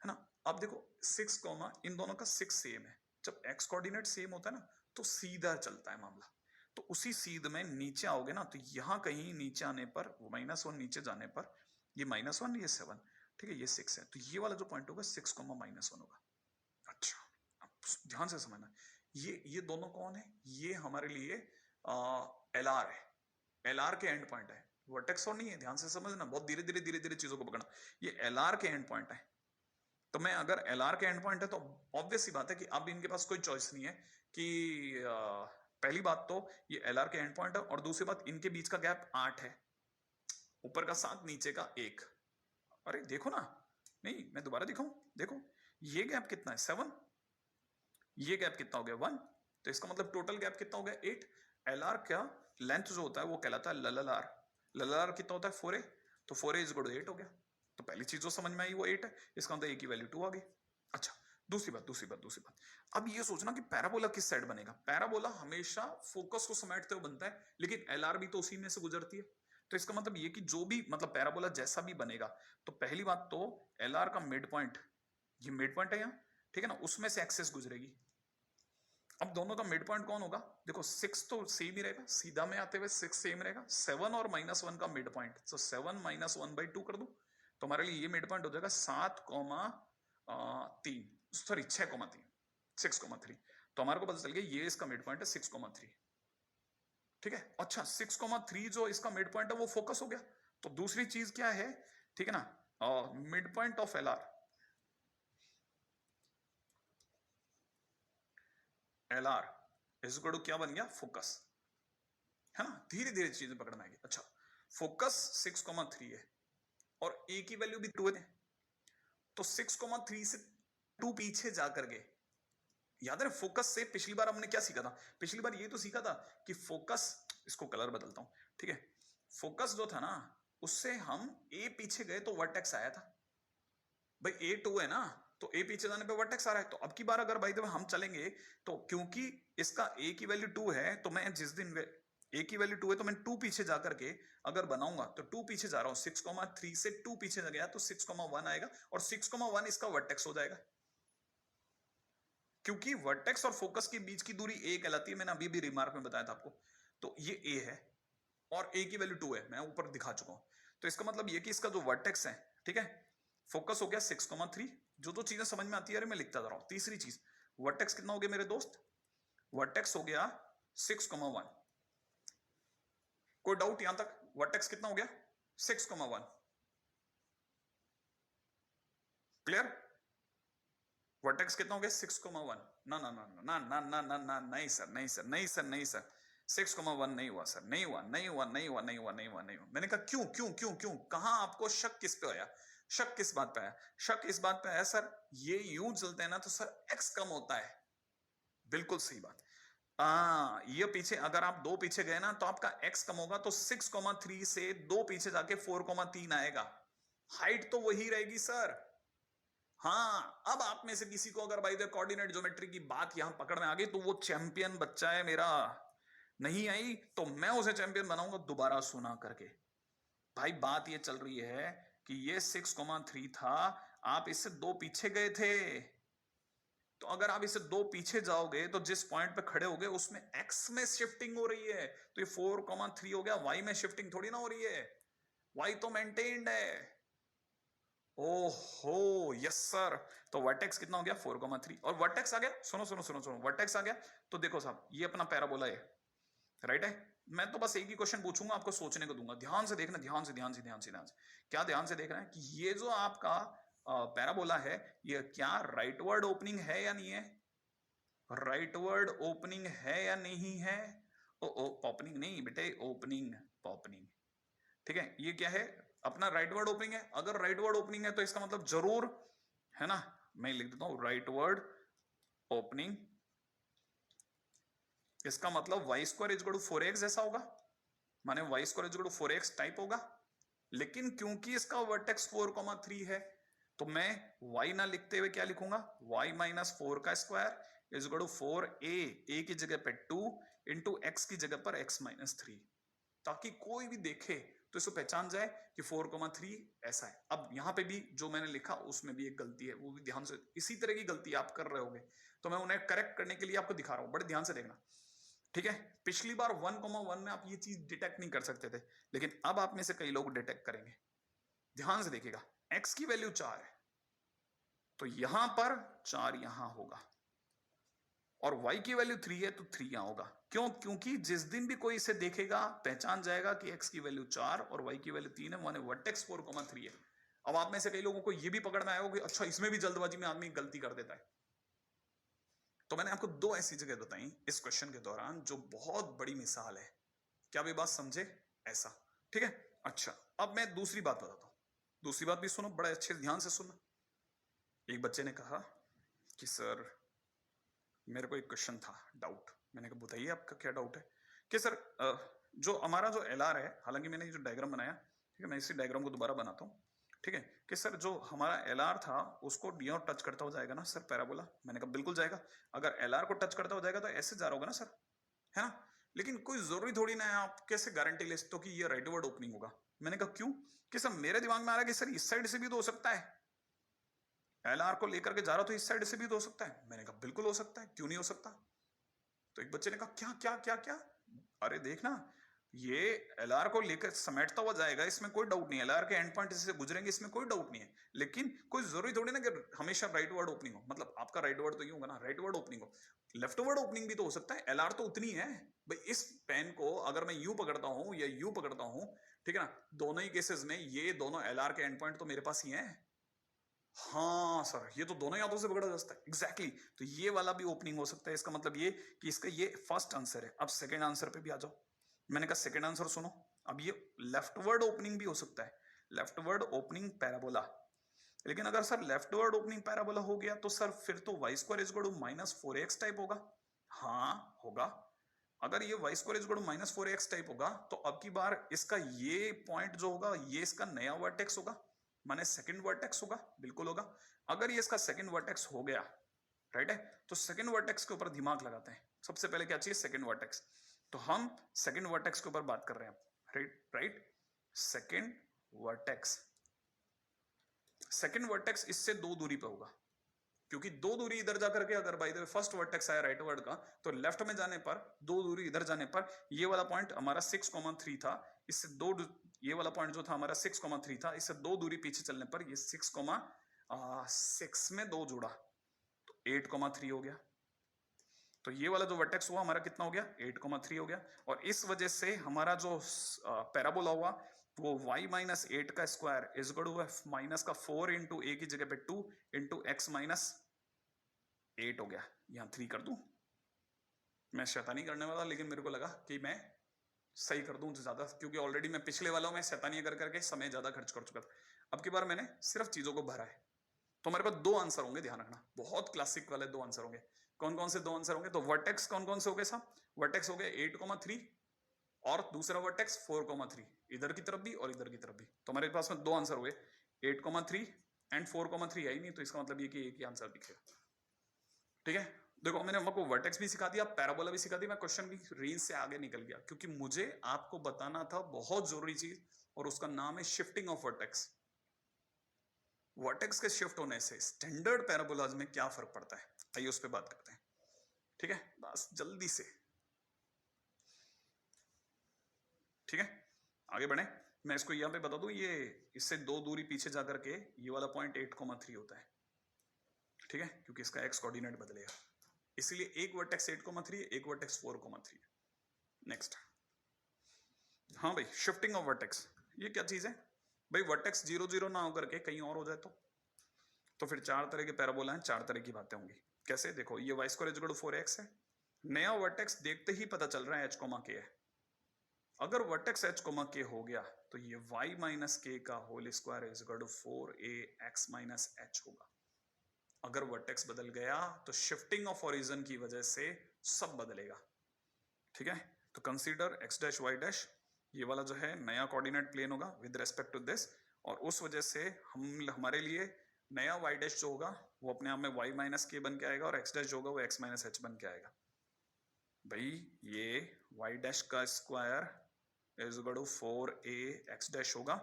A: है ना। अब देखो 6, इन दोनों का 6 सेम है। जब x कोऑर्डिनेट सेम होता है ना तो सीधा चलता है मामला। तो उसी सीध में नीचे आओगे ना, तो यहां कहीं नीचे आने पर, -1 नीचे जाने पर, ये -1 ये 7, ठीक है, ये 6 है, तो ये वाला जो पॉइंट होगा 6,-1 होगा। अच्छा, अब ध्यान से समझना, ये दोनों कौन है, ये हमारे लिए एल आर है, एल आर के एंड पॉइंट है, वर्टेक्स और नहीं है, ध्यान से समझना, बहुत धीरे धीरे धीरे धीरे चीजों को पकड़ना, ये एल आर के एंड पॉइंट है। तो मैं अगर एल आर के एंड पॉइंट है तो ऑब्वियस सी बात है कि अब इनके पास कोई चॉइस नहीं है कि पहली बात तो ये एल आर के एंड पॉइंट है, और दूसरी बात इनके बीच का गैप 8 है, ऊपर का 7 नीचे का 1। अरे देखो ना, नहीं मैं दोबारा दिखाऊं, देखो ये गैप कितना है 7, ये गैप कितना हो गया 1, तो इसका मतलब टोटल गैप कितना हो गया 8। एल आर का लेंथ जो होता है वो कहलाता है लल आर, लल आर कितना होता है 4a, तो 4a इज इक्वल टू 8 हो गया। तो पहली चीज जो समझ में आई वो 8 है, इसका मतलब a की वैल्यू 2 आ गई। अच्छा दूसरी बात, अब ये सोचना कि पैराबोला किस साइड बनेगा। पैराबोला हमेशा फोकस को समेटते हुए बनता है, लेकिन एलआर भी तो उसी में से गुजरती है, तो इसका मतलब ये कि जो भी मतलब पैराबोला जैसा भी बनेगा, तो पहली बात तो एलआर का मिड पॉइंट, ये मिड पॉइंट है यहाँ, ठीक है ना, उसमें से एक्सेस गुजरेगी। अब दोनों का मिड पॉइंट कौन होगा, देखो 6 तो सेम ही रहेगा, सीधा में आते हुए 6 सेम रहेगा, 7 और -1 का मिड पॉइंट, तो 7 - 1/2 कर दो, तो हमारे लिए ये मिड पॉइंट हो जाएगा 7,3, सॉरी 6,3, 6,3, तो हमारे को पता चल गया ये इसका मिड पॉइंट है 6,3, ठीक है। अच्छा 6,3 जो इसका मिड पॉइंट है वो फोकस हो गया, तो दूसरी चीज क्या है, ठीक है ना, mid point of L R, L R is equal to क्या बन गया फोकस, है ना, धीरे धीरे चीजें पकड़ में आएगी। अच्छा फोकस 6,3 है और ए की वैल्यू भी 2 है, तो 6,3 से 2 पीछे जाकर के, याद है फोकस से पिछली बार हमने क्या सीखा था, पिछली बार ये तो सीखा था कि फोकस, इसको कलर बदलता हूं, ठीक है, फोकस जो था ना उससे हम ए पीछे गए तो वर्टेक्स आया था, भाई ए 2 है ना, तो ए पीछे जाने पे वर्टेक्स आ रहा है, तो अब की बार अगर भाई हम चलेंगे तो क्योंकि इसका ए की वैल्यू 2 है, तो मैं जिस दिन ए की वैल्यू 2 है तो मैं 2 पीछे जाकर के अगर बनाऊंगा तो 2 पीछे जा रहा हूं, 6,3 से 2 पीछे गया तो 6,1 आएगा, और 6,1 इसका वर्टेक्स हो जाएगा, क्योंकि वर्टेक्स और फोकस के बीच की दूरी ए कहलाती है, मैंने अभी भी रिमार्क में बताया था आपको, तो ये ए है और ए की वैल्यू 2 है, मैं ऊपर दिखा चुका हूं, तो इसका मतलब ये कि इसका जो वर्टेक्स है, ठीक है, फोकस हो गया 6,3, जो चीजें समझ में आती है मैं लिखता जा रहा हूं। तीसरी चीज वर्टेक्स कितना हो गया मेरे दोस्त, वर्टेक्स हो गया 6,1, कोई डाउट यहां तक, वर्टेक्स कितना हो गया 6,1, क्लियर, वर्टेक्स कितना हो गया 6,1, ना ना ना ना ना ना ना ना नहीं सर नहीं सर नहीं सर नहीं सर 6,1 नहीं हुआ सर, नहीं हुआ नहीं हुआ नहीं हुआ नहीं हुआ नहीं हुआ नहीं हुआ, मैंने कहा क्यों क्यों क्यों क्यों, कहां आपको शक किस पे आया, शक किस बात पे आया, शक इस बात पे आया सर ये यूं चलते हैं ना तो सर एक्स कम होता है, बिल्कुल सही बात, ये पीछे अगर आप 2 पीछे गए ना तो आपका एक्स कम होगा, तो 6,3 से 2 पीछे जाके 4,3 आएगा, हाइट तो वही रहेगी सर। हाँ अब आप में से किसी को अगर बाय द कोऑर्डिनेट ज्योमेट्री की बात यहां पकड़ में आ गई तो वो चैंपियन बच्चा है मेरा, नहीं आई तो मैं उसे चैंपियन बनाऊंगा दोबारा सुना करके। भाई बात ये चल रही है कि ये 6,3 था, आप इससे 2 पीछे गए थे, तो अगर आप इसे 2 पीछे जाओगे तो जिस पॉइंट पे खड़े होगे उसमें एक्स में शिफ्टिंग हो रही है, तो ये 4,3 हो गया, वाई में शिफ्टिंग थोड़ी ना हो रही है, वाई तो मेंटेन्ड है। ओहो यस सर, तो वर्टेक्स कितना हो गया 4,3, और वर्टेक्स आ गया, सुनो सुनो सुनो सुनो, वर्टेक्स आ गया, तो देखो साहब ये अपना पैराबोला है, राइट है, मैं तो बस एक ही क्वेश्चन पूछूंगा आपको सोचने को दूंगा, ध्यान से देखना, ध्यान से ध्यान से ध्यान से ध्यान से, क्या ध्यान से देख रहे हैं कि ये जो आपका पैराबोला है ये क्या राइटवर्ड ओपनिंग है या नहीं है, राइटवर्ड ओपनिंग है या नहीं है, ओ ओ ओपनिंग नहीं बेटे, ओपनिंग ओपनिंग, ठीक है, ये क्या है अपना राइट वर्ड ओपनिंग है, अगर राइट वर्ड ओपनिंग है तो इसका मतलब जरूर, है ना, मैं लिख देता हूं राइट वर्ड ओपनिंग, इसका मतलब y square is equal to 4x जैसा होगा, माने y square is equal to 4x type होगा, लेकिन क्योंकि इसका वर्टेक्स 4,3 है तो मैं y ना लिखते हुए क्या लिखूंगा, y - 4 का square is equal to 4a, a की जगह पे 2 इंटू x की जगह पर x - 3, ताकि कोई भी देखे तो इसको पहचान जाए कि 4,3 ऐसा है। अब यहाँ पे भी जो मैंने लिखा उसमें भी एक गलती है, वो भी ध्यान से, इसी तरह की गलती आप कर रहे होगे तो मैं उन्हें करेक्ट करने के लिए आपको दिखा रहा हूं, बड़े ध्यान से देखना, ठीक है। पिछली बार 1,1 में आप ये चीज डिटेक्ट नहीं कर सकते थे, लेकिन अब आप में से कई लोग डिटेक्ट करेंगे, ध्यान से देखिएगा, x की वैल्यू 4 है तो यहां पर 4 यहां होगा, और y की वैल्यू 3 है तो 3 यहाँ होगा। क्यों? क्योंकि जिस दिन भी कोई इसे देखेगा पहचान जाएगा कि x की वैल्यू 4 और y की वैल्यू 3 है, माने वर्टेक्स 4,3 है। अब आप में से कई लोगों को ये भी पकड़ में आया होगा कि अच्छा इसमें भी जल्दबाजी में आदमी गलती कर देता है। तो मैंने आपको दो ऐसी जगह बताई इस क्वेश्चन के दौरान जो बहुत बड़ी मिसाल है। क्या भी बात समझे? ऐसा, ठीक है। अच्छा, अब मैं दूसरी बात बताता हूं। दूसरी बात भी सुनो, बड़े अच्छे ध्यान से सुनना। एक बच्चे ने कहा कि सर मेरे को एक क्वेश्चन था, डाउट। मैंने कहा बताइए आपका क्या डाउट है? कि सर जो हमारा जो LR है, हालांकि मैंने ये जो डायग्राम बनाया, ठीक है, मैं इसी डायग्राम को दोबारा बनाता हूँ, ठीक है, कि सर जो हमारा LR था उसको डी टच करता हो जाएगा ना सर पैराबोला? मैंने कहा बिल्कुल जाएगा। अगर LR को टच करता हो जाएगा तो ऐसे जा रहा होगा ना सर, है ना? लेकिन कोई जरूरी थोड़ी ना है, आप कैसे गारंटी ले सकते हो कि ये राइट वर्ड ओपनिंग होगा? मैंने कहा क्यों? कि सर मेरे दिमाग में आ रहा है कि सर इस साइड से भी तो हो सकता है, LR को लेकर के जा रहा तो इस साइड से भी तो हो सकता है। मैंने कहा बिल्कुल हो सकता है, क्यों नहीं हो सकता? तो एक बच्चे ने कहा क्या क्या क्या क्या? अरे देखना, ये LR को लेकर समेटता हुआ जाएगा, इसमें कोई डाउट नहीं है। LR के एंड पॉइंट से गुजरेंगे, इसमें कोई डाउट नहीं है। लेकिन कोई जरूरी थोड़ी ना कि हमेशा राइट वर्ड ओपनिंग हो। मतलब आपका राइट वर्ड तो ये होगा ना, राइट वर्ड ओपनिंग हो, लेफ्ट वर्ड ओपनिंग भी तो हो सकता है। LR तो उतनी है भाई। इस पेन को अगर मैं यूं पकड़ता हूं या यूं पकड़ता हूं, ठीक है ना, दोनों ही केसेस में ये दोनों LR के एंड पॉइंट तो मेरे पास ही है। हाँ सर, ये तो दोनों यादों से पकड़ा जा सकता है। एग्जैक्टली तो ये वाला भी ओपनिंग हो सकता है। इसका मतलब ये कि इसका ये फर्स्ट आंसर है। अब सेकंड आंसर पे भी आ जाओ। मैंने कहा सेकंड आंसर सुनो। अब ये लेफ्टवर्ड ओपनिंग भी हो सकता है, लेफ्टवर्ड ओपनिंग पैराबोला। लेकिन अगर सर लेफ्टवर्ड ओपनिंग पैराबोला हो गया तो सर फिर तो y square is equal to -4ax type होगा। हाँ होगा। अगर ये y square is equal to -4ax type होगा तो अब की बार इसका ये पॉइंट जो होगा ये इसका नया वर्टेक्स होगा, माने सेकंड वर्टेक्स होगा। बिल्कुल होगा। अगर ये इसका सेकंड वर्टेक्स हो गया, राइट है, तो सेकंड वर्टेक्स के ऊपर दिमाग लगाते हैं। सबसे पहले क्या चाहिए? Second vertex. तो हम सेकंड वर्टेक्स के ऊपर बात कर रहे हैं, right right. Second vertex, second vertex इससे दो दूरी पे होगा, क्योंकि दो दूरी इधर जाकर के, अगर by the way first vertex आया राइट वर्ड का, तो लेफ्ट में जाने पर, दो दूरी इधर जाने पर ये वाला पॉइंट हमारा 6,3 था, इससे दो, ये वाला पॉइंट जो था हमारा 6,3 था, इससे दो दूरी पीछे चलने पर ये 6,6 में दो जुड़ा तो 8,3 हो गया। तो ये वाला जो वर्टेक्स हुआ हमारा कितना हो गया? 8,3 हो गया। और इस वजह से हमारा जो पैराबोला हुआ वो y माइनस 8 का square is equal to minus का 4 इंटू ए की जगह पे 2 इंटू एक्स माइनस 8 हो गया। यहां 3 कर दूं, मैं शैतानी करने वाला, लेकिन मेरे को लगा कि मैं सही कर दूं ज्यादा, क्योंकि ऑलरेडी मैं पिछले वालों में शैतानी कर करके समय ज्यादा खर्च कर चुका था। अब की बार मैंने सिर्फ चीजों को भरा है। तो हमारे पास दो आंसर होंगे, ध्यान रखना, बहुत क्लासिक वाले दो आंसर होंगे। कौन कौन से दो आंसर होंगे? तो वर्टेक्स कौन कौन से हो गए साहब? वर्टेक्स हो गए 8,3 और दूसरा वर्टेक्स 4,3, इधर की तरफ भी और इधर की तरफ भी। तो हमारे पास में दो आंसर हुए, 8,3 एंड 4,3 है ही नहीं, तो इसका मतलब ये कि एक ही आंसर दिखेगा। ठीक है, देखो मैंने आपको वर्टेक्स भी सिखा दिया, पैराबोला भी सिखा दिया, मैं क्वेश्चन की रेंज से आगे निकल गया, क्योंकि मुझे आपको बताना था बहुत जरूरी चीज, और उसका नाम है शिफ्टिंग ऑफ वर्टेक्स। वर्टेक्स के शिफ्ट होने से स्टैंडर्ड पैराबोलाज में क्या फर्क पड़ता है, आइए उस पर बात करते हैं। ठीक है, बस जल्दी से, ठीक है, आगे बढ़े। मैं इसको यहां पे बता दूं, ये इससे दो दूरी पीछे जाकर के ये वाला पॉइंट 8,3 होता है, ठीक है, क्योंकि इसका एक्स कोऑर्डिनेट बदलेगा, इसलिए एक वर्टेक्स 8,3 एक वर्टेक्स 4,3। नेक्स्ट, हाँ भाई, शिफ्टिंग ऑफ वर्टेक्स, ये क्या चीज है भाई? वर्टेक्स 0,0 ना होकर के कहीं और हो जाए तो फिर चार तरह के पैराबोला हैं, चार तरह की बातें होंगी। कैसे? देखो, ये y square is equal to 4x है, नया वर्टेक्स देखते ही पता चल रहा है h, k है। अगर वर्टेक्स h, k हो गया तो ये y माइनस के का whole square is equal to 4ax minus h होगा। अगर वर्टेक्स बदल गया तो शिफ्टिंग ऑफ ओरिजिन की वजह से सब बदलेगा। ठीक है, तो consider x dash y dash, ये वाला जो है नया कोऑर्डिनेट प्लेन होगा विद रेस्पेक्ट टू दिस, और उस वजह से हमारे लिए नया y डैश जो होगा वो अपने आप में y माइनस के बन के आएगा, और x डैश जो होगा वो x माइनस h बन के आएगा। भाई ये y डैश का square is equal to 4ax dash होगा,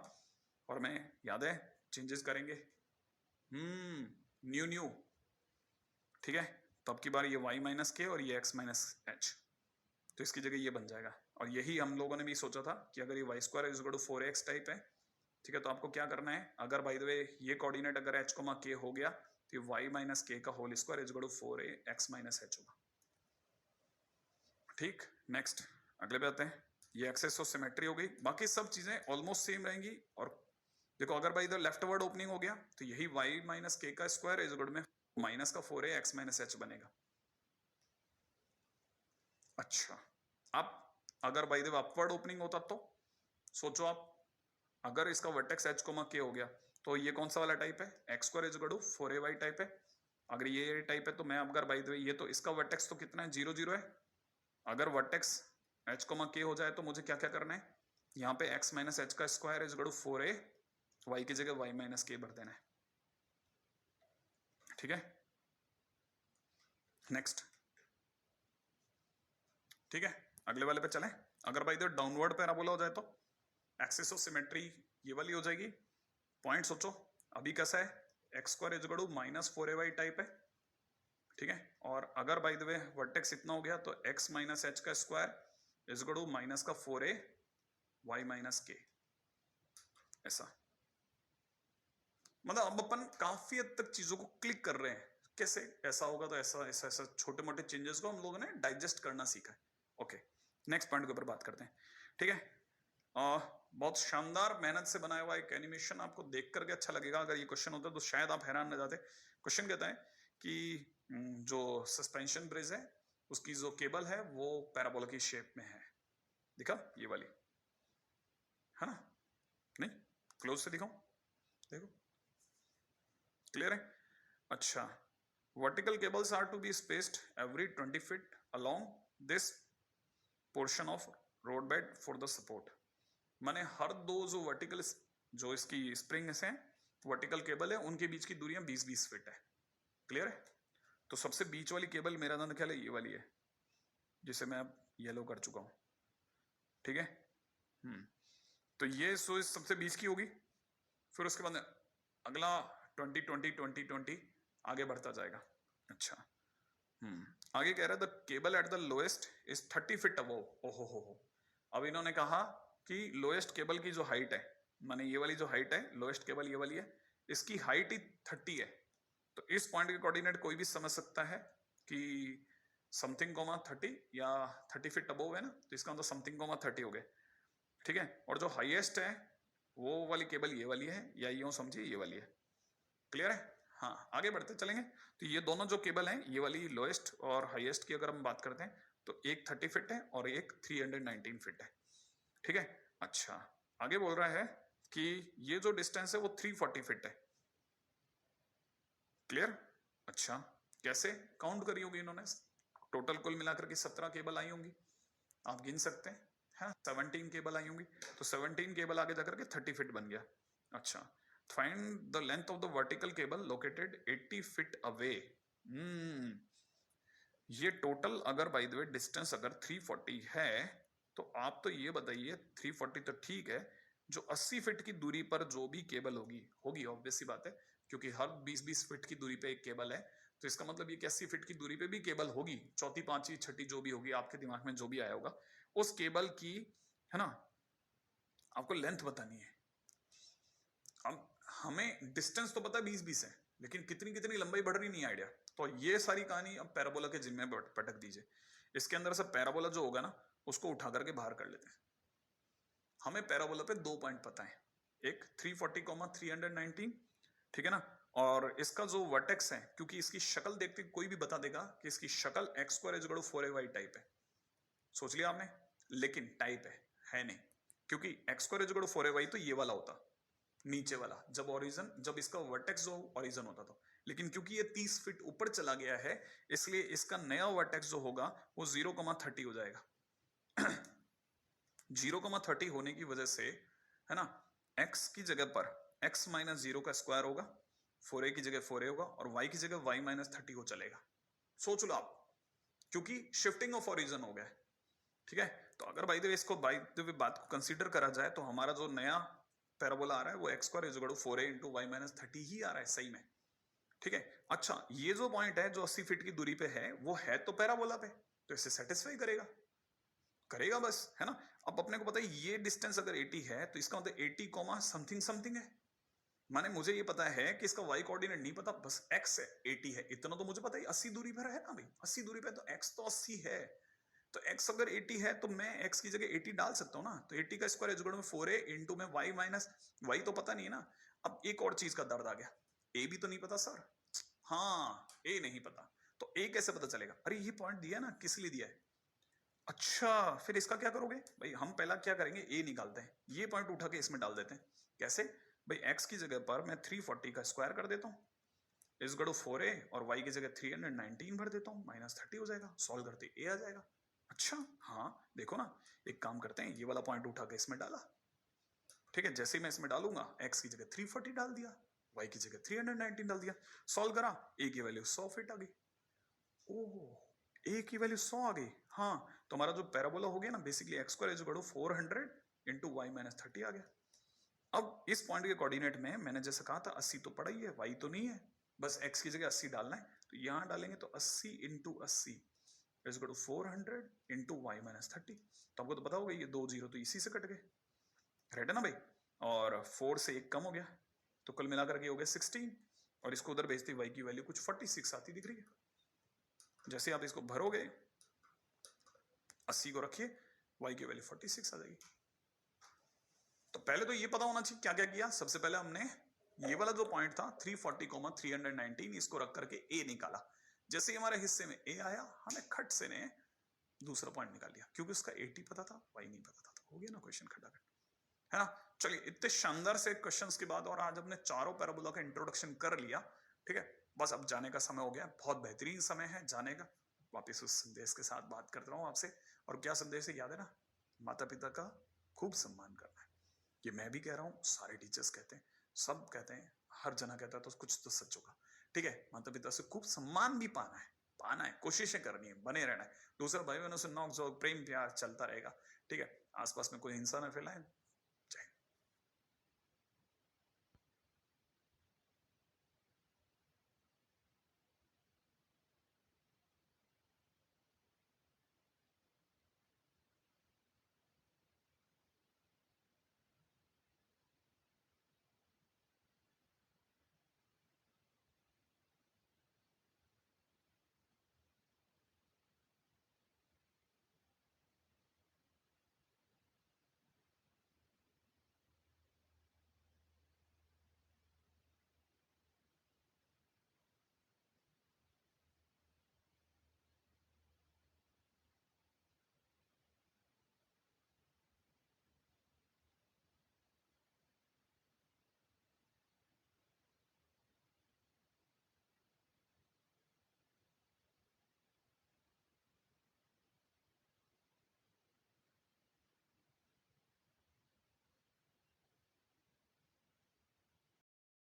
A: और मैं याद है चेंजेस करेंगे, न्यू न्यू, ठीक है, तो अब की बार ये y माइनस के और ये x माइनस h, तो इसकी जगह ये बन जाएगा। और यही हम लोगों ने भी सोचा था कि अगर ये y square is equal to 4x type है, ठीक है, तो आपको क्या करना है, अगर बाय द वे ये कोऑर्डिनेट अगर h, k हो गया तो ये y माइनस के का whole square is equal to 4ax minus h होगा। ठीक, नेक्स्ट अगले पे आते हैं। ये एक्सेस ऑफ सिमेट्री हो गई, बाकी सब चीजें ऑलमोस्ट सेम रहेंगी। और देखो अगर भाई इधर लेफ्ट वर्ड ओपनिंग हो गया तो यही y माइनस के का स्क्वायर इज इक्वल में माइनस का 4a x माइनस h बनेगा। अच्छा, अब अगर बाई द अपवर्ड ओपनिंग होता तो सोचो आप, अगर इसका वर्टेक्स h कोमा k हो गया तो ये कौन सा वाला टाइप है, x square is equal to 4ay type है। अगर ये टाइप है तो मैं अगर बाई द वे, ये तो इसका वर्टेक्स तो कितना है, 0 0 है। अगर वर्टेक्स h कोमा k हो जाए तो मुझे क्या क्या करना है, यहाँ पे x माइनस h का square is equal to 4a, y की जगह y माइनस k भर देना है। ठीक है, नेक्स्ट। ठीक है, अगले वाले पे चलें। अगर भाई इधर डाउनवर्ड पैराबोला हो जाए तो एक्सिस ऑफ सिमेट्री ये वाली हो जाएगी। पॉइंट सोचो अभी कैसा है, x square is equal to minus 4ay type है। ठीक है, और अगर बाय द वे वर्टेक्स इतना हो गया तो x माइनस एच का square is equal to minus का 4a y माइनस के, ऐसा। मतलब अब अपन काफी हद तक चीजों को क्लिक कर रहे हैं, कैसे ऐसा होगा तो ऐसा ऐसा ऐसा छोटे मोटे चेंजेस को हम लोगों ने डाइजेस्ट करना सीखा है। ओके, नेक्स्ट पॉइंट के ऊपर बात करते हैं। ठीक है, बहुत शानदार मेहनत से बनाया हुआ एक एनिमेशन, आपको देख करके अच्छा लगेगा। अगर ये क्वेश्चन होता तो शायद आप हैरान न जाते। क्वेश्चन कहता है कि जो सस्पेंशन ब्रिज है उसकी जो केबल है वो पैराबोला की शेप में है। दिखा ये वाली, है ना? नहीं, क्लोज से दिखाऊं, देखो क्लियर है। अच्छा, vertical cables are to be spaced every 20 feet along this portion of road bed for the support. माने हर दो जो वर्टिकल, जो इसकी स्प्रिंग्स हैं, वर्टिकल केबल है, उनके बीच की दूरियां 20-20 फीट है। क्लियर है? तो सबसे बीच वाली केबल मेरा नाम ख्याल है ये वाली है, जिसे मैं अब येलो कर चुका हूं। ठीक है, तो ये सो सबसे बीच की होगी। फिर उसके बाद अगला 20-20-20-20 आगे बढ़ता जाएगा। अच्छा, आगे कह रहा है the cable at the lowest is 30 feet above. ओहो हो, अब इन्होंने कहा कि लोएस्ट केबल की जो हाइट है, माने ये वाली जो हाइट है, लोएस्ट केबल ये वाली है, इसकी हाइट ही 30 है। तो इस पॉइंट के कोऑर्डिनेट कोई भी समझ सकता है कि समथिंग कोमा 30 या 30 फीट अबव है ना, तो इसका मतलब समथिंग कोमा 30 हो गए। ठीक है, और जो हाईएस्ट है वो वाली केबल ये वाली है, या यूं समझिए ये वाली है। क्लियर है? हाँ, आगे बढ़ते चलेंगे। तो ये दोनों जो केबल हैं, ये वाली लोएस्ट और हाईएस्ट की अगर हम बात करते हैं तो एक 30 फीट है और एक 319 फीट है। ठीक है, अच्छा आगे बोल रहा है कि ये जो डिस्टेंस है वो 340 फीट है। क्लियर? अच्छा, कैसे काउंट करी होगी इन्होंने, टोटल कुल मिलाकर के 17 केबल आई होंगी, आप गिन सकते हैं, है ना? 17 केबल आई होंगी, तो 17 केबल आगे जाकर के 30 फीट बन गया। अच्छा, find the length of the vertical cable located 80 feet away. ये टोटल अगर बाय द वे डिस्टेंस अगर 340 है तो आप तो ये बताइए, 340 तो ठीक है, जो 80 फीट की दूरी पर जो भी केबल होगी होगी ऑब्वियस सी बात है, क्योंकि हर 20-20 फीट की दूरी पे एक केबल है, तो इसका मतलब ये कि 80 फीट की दूरी पे भी केबल होगी, चौथी पांचवी छठी जो भी होगी, आपके दिमाग में जो भी आया होगा, उस केबल की, है ना, आपको लेंथ बतानी है। अब हमें डिस्टेंस तो पता है 20-20 है, लेकिन कितनी कितनी लंबाई बढ़ रही नहीं आइडिया। तो ये सारी कहानी अब पैराबोला के जिम्मे पटक दीजिए। इसके अंदर से पैराबोला जो होगा ना उसको उठा करके बाहर कर लेते हैं। हमें पैराबोला पे 2 पॉइंट पता है, एक 340,319, ठीक है ना, और इसका जो वर्टेक्स है, क्योंकि इसकी शक्ल देखते कोई भी बता देगा कि इसकी शक्ल x square is equal to 4ay type है। सोच लिया आपने, लेकिन टाइप है नहीं, क्योंकि x square is equal to 4ay तो ये वाला होता, नीचे वाला, जब ओरिजिन, जब इसका वर्टेक्स जो ओरिजिन होता था, लेकिन क्योंकि ये 30 फीट ऊपर चला गया है, इसलिए इसका नया वर्टेक्स जो होगा वो 0,30 हो जाएगा। 0,30 होने की वजह से, है ना, x की जगह पर x माइनस 0 का स्क्वायर होगा, 4a की जगह 4a होगा, और y की जगह y माइनस 30 हो चलेगा। सोच लो आप, क्योंकि शिफ्टिंग ऑफ ओरिजिन हो गया है। ठीक है, तो अगर बाय द वे इसको बाय द वे बात को कंसीडर करा जाए तो हमारा जो नया पैराबोला आ रहा है वो x square is equal to 4a into y minus 30 ही आ रहा है सही में। ठीक है, अच्छा ये जो पॉइंट है जो 80 फीट की दूरी पे है वो है तो पैराबोला पे, तो इसे सेटिस्फाई करेगा, करेगा बस, है ना। अब अपने को पता है ये डिस्टेंस अगर 80 है तो इसका मतलब 80 कॉमा समथिंग समथिंग है, माने मुझे ये पता है कि इसका y कोऑर्डिनेट नहीं पता, बस x है, 80 है, इतना तो मुझे पता है 80 दूरी पर है ना भाई, 80 दूरी पे तो x तो 80 है, तो x अगर 80 है तो मैं x की जगह 80 डाल सकता हूँ ना, तो 80 का स्क्वायर इक्वल में 4a इंटू में y माइनस y तो पता नहीं है ना। अब एक और चीज का दर्द आ गया, a भी तो नहीं पता सर। हाँ a नहीं पता, तो a कैसे पता चलेगा? अरे ये पॉइंट दिया है ना, किस लिए दिया है? अच्छा फिर इसका क्या करोगे भाई? हम पहला क्या करेंगे, ए निकालते हैं, ये पॉइंट उठा के इसमें डाल देते हैं। कैसे भाई? x की जगह पर मैं 340 का स्क्वायर कर देता हूँ, इस गड़ो 4a और y की जगह 319 भर देता हूँ, माइनस 30 हो जाएगा, सॉल्व करते a आ जाएगा। अच्छा हाँ देखो ना, एक काम करते हैं, ये वाला पॉइंट उठा के इसमें डाला, ठीक है, जैसे ही मैं इसमें डालूंगा x की जगह 340 डाल दिया, y की जगह 319 डाल दिया, सॉल्व करा, a की वैल्यू 100 फिट आ गई। ओह a की वैल्यू 100 आ गई। हाँ तो हमारा जो पैराबोला हो गया ना, basically x square is equal to 400 into y minus 30 आ गया। अब इस पॉइंट के कोऑर्डिनेट में मैंने जैसे कहा था 80 तो पड़ा ही है, y तो नहीं है, बस x की जगह 80 डालना है, तो यहां डालेंगे तो 80 into 80 is equal to 400 into y minus 30। तो आपको तो पता होगा ये 2 जीरो तो इसी से कट गए, राइट है ना भाई, और 4 से 1 कम हो गया, तो कुल मिलाकर के हो गया 16, और इसको उधर भेजते y की वैल्यू कुछ 46 आती दिख रही है। जैसे आप इसको भरोगे 80 को रखिए, y की वैल्यू 46 आ जाएगी। तो पहले तो ये पता होना चाहिए क्या क्या किया। सबसे पहले हमने ये वाला जो पॉइंट था 340, 319 इसको रख करके a निकाला। जैसे ही हमारे हिस्से में a आया, हमने खट से ने दूसरा पॉइंट निकाल लिया, क्योंकि उसका 80 पता था, y नहीं पता था, तो हो गया ना क्वेश्चन खटाखट, है ना। चलिए इतने शानदार से क्वेश्चंस के बाद, और आज हमने चारों पैराबोला का इंट्रोडक्शन कर लिया, ठीक है, बस अब जाने का समय हो गया, बहुत बेहतरीन समय है जाने का। वापिस उस संदेश के साथ बात करता रहा हूँ आपसे, और क्या संदेश है याद है ना, माता पिता का खूब सम्मान करना है। ये मैं भी कह रहा हूँ, सारे टीचर्स कहते हैं, सब कहते हैं, हर जना कहता है, तो कुछ तो सच होगा, ठीक है। माता पिता से खूब सम्मान भी पाना है, कोशिशें करनी है, बने रहना है। दूसरा भाई बहनों से नॉक झोंक प्रेम प्यार चलता रहेगा, ठीक है। आसपास में कोई हिंसा न फैलाएं,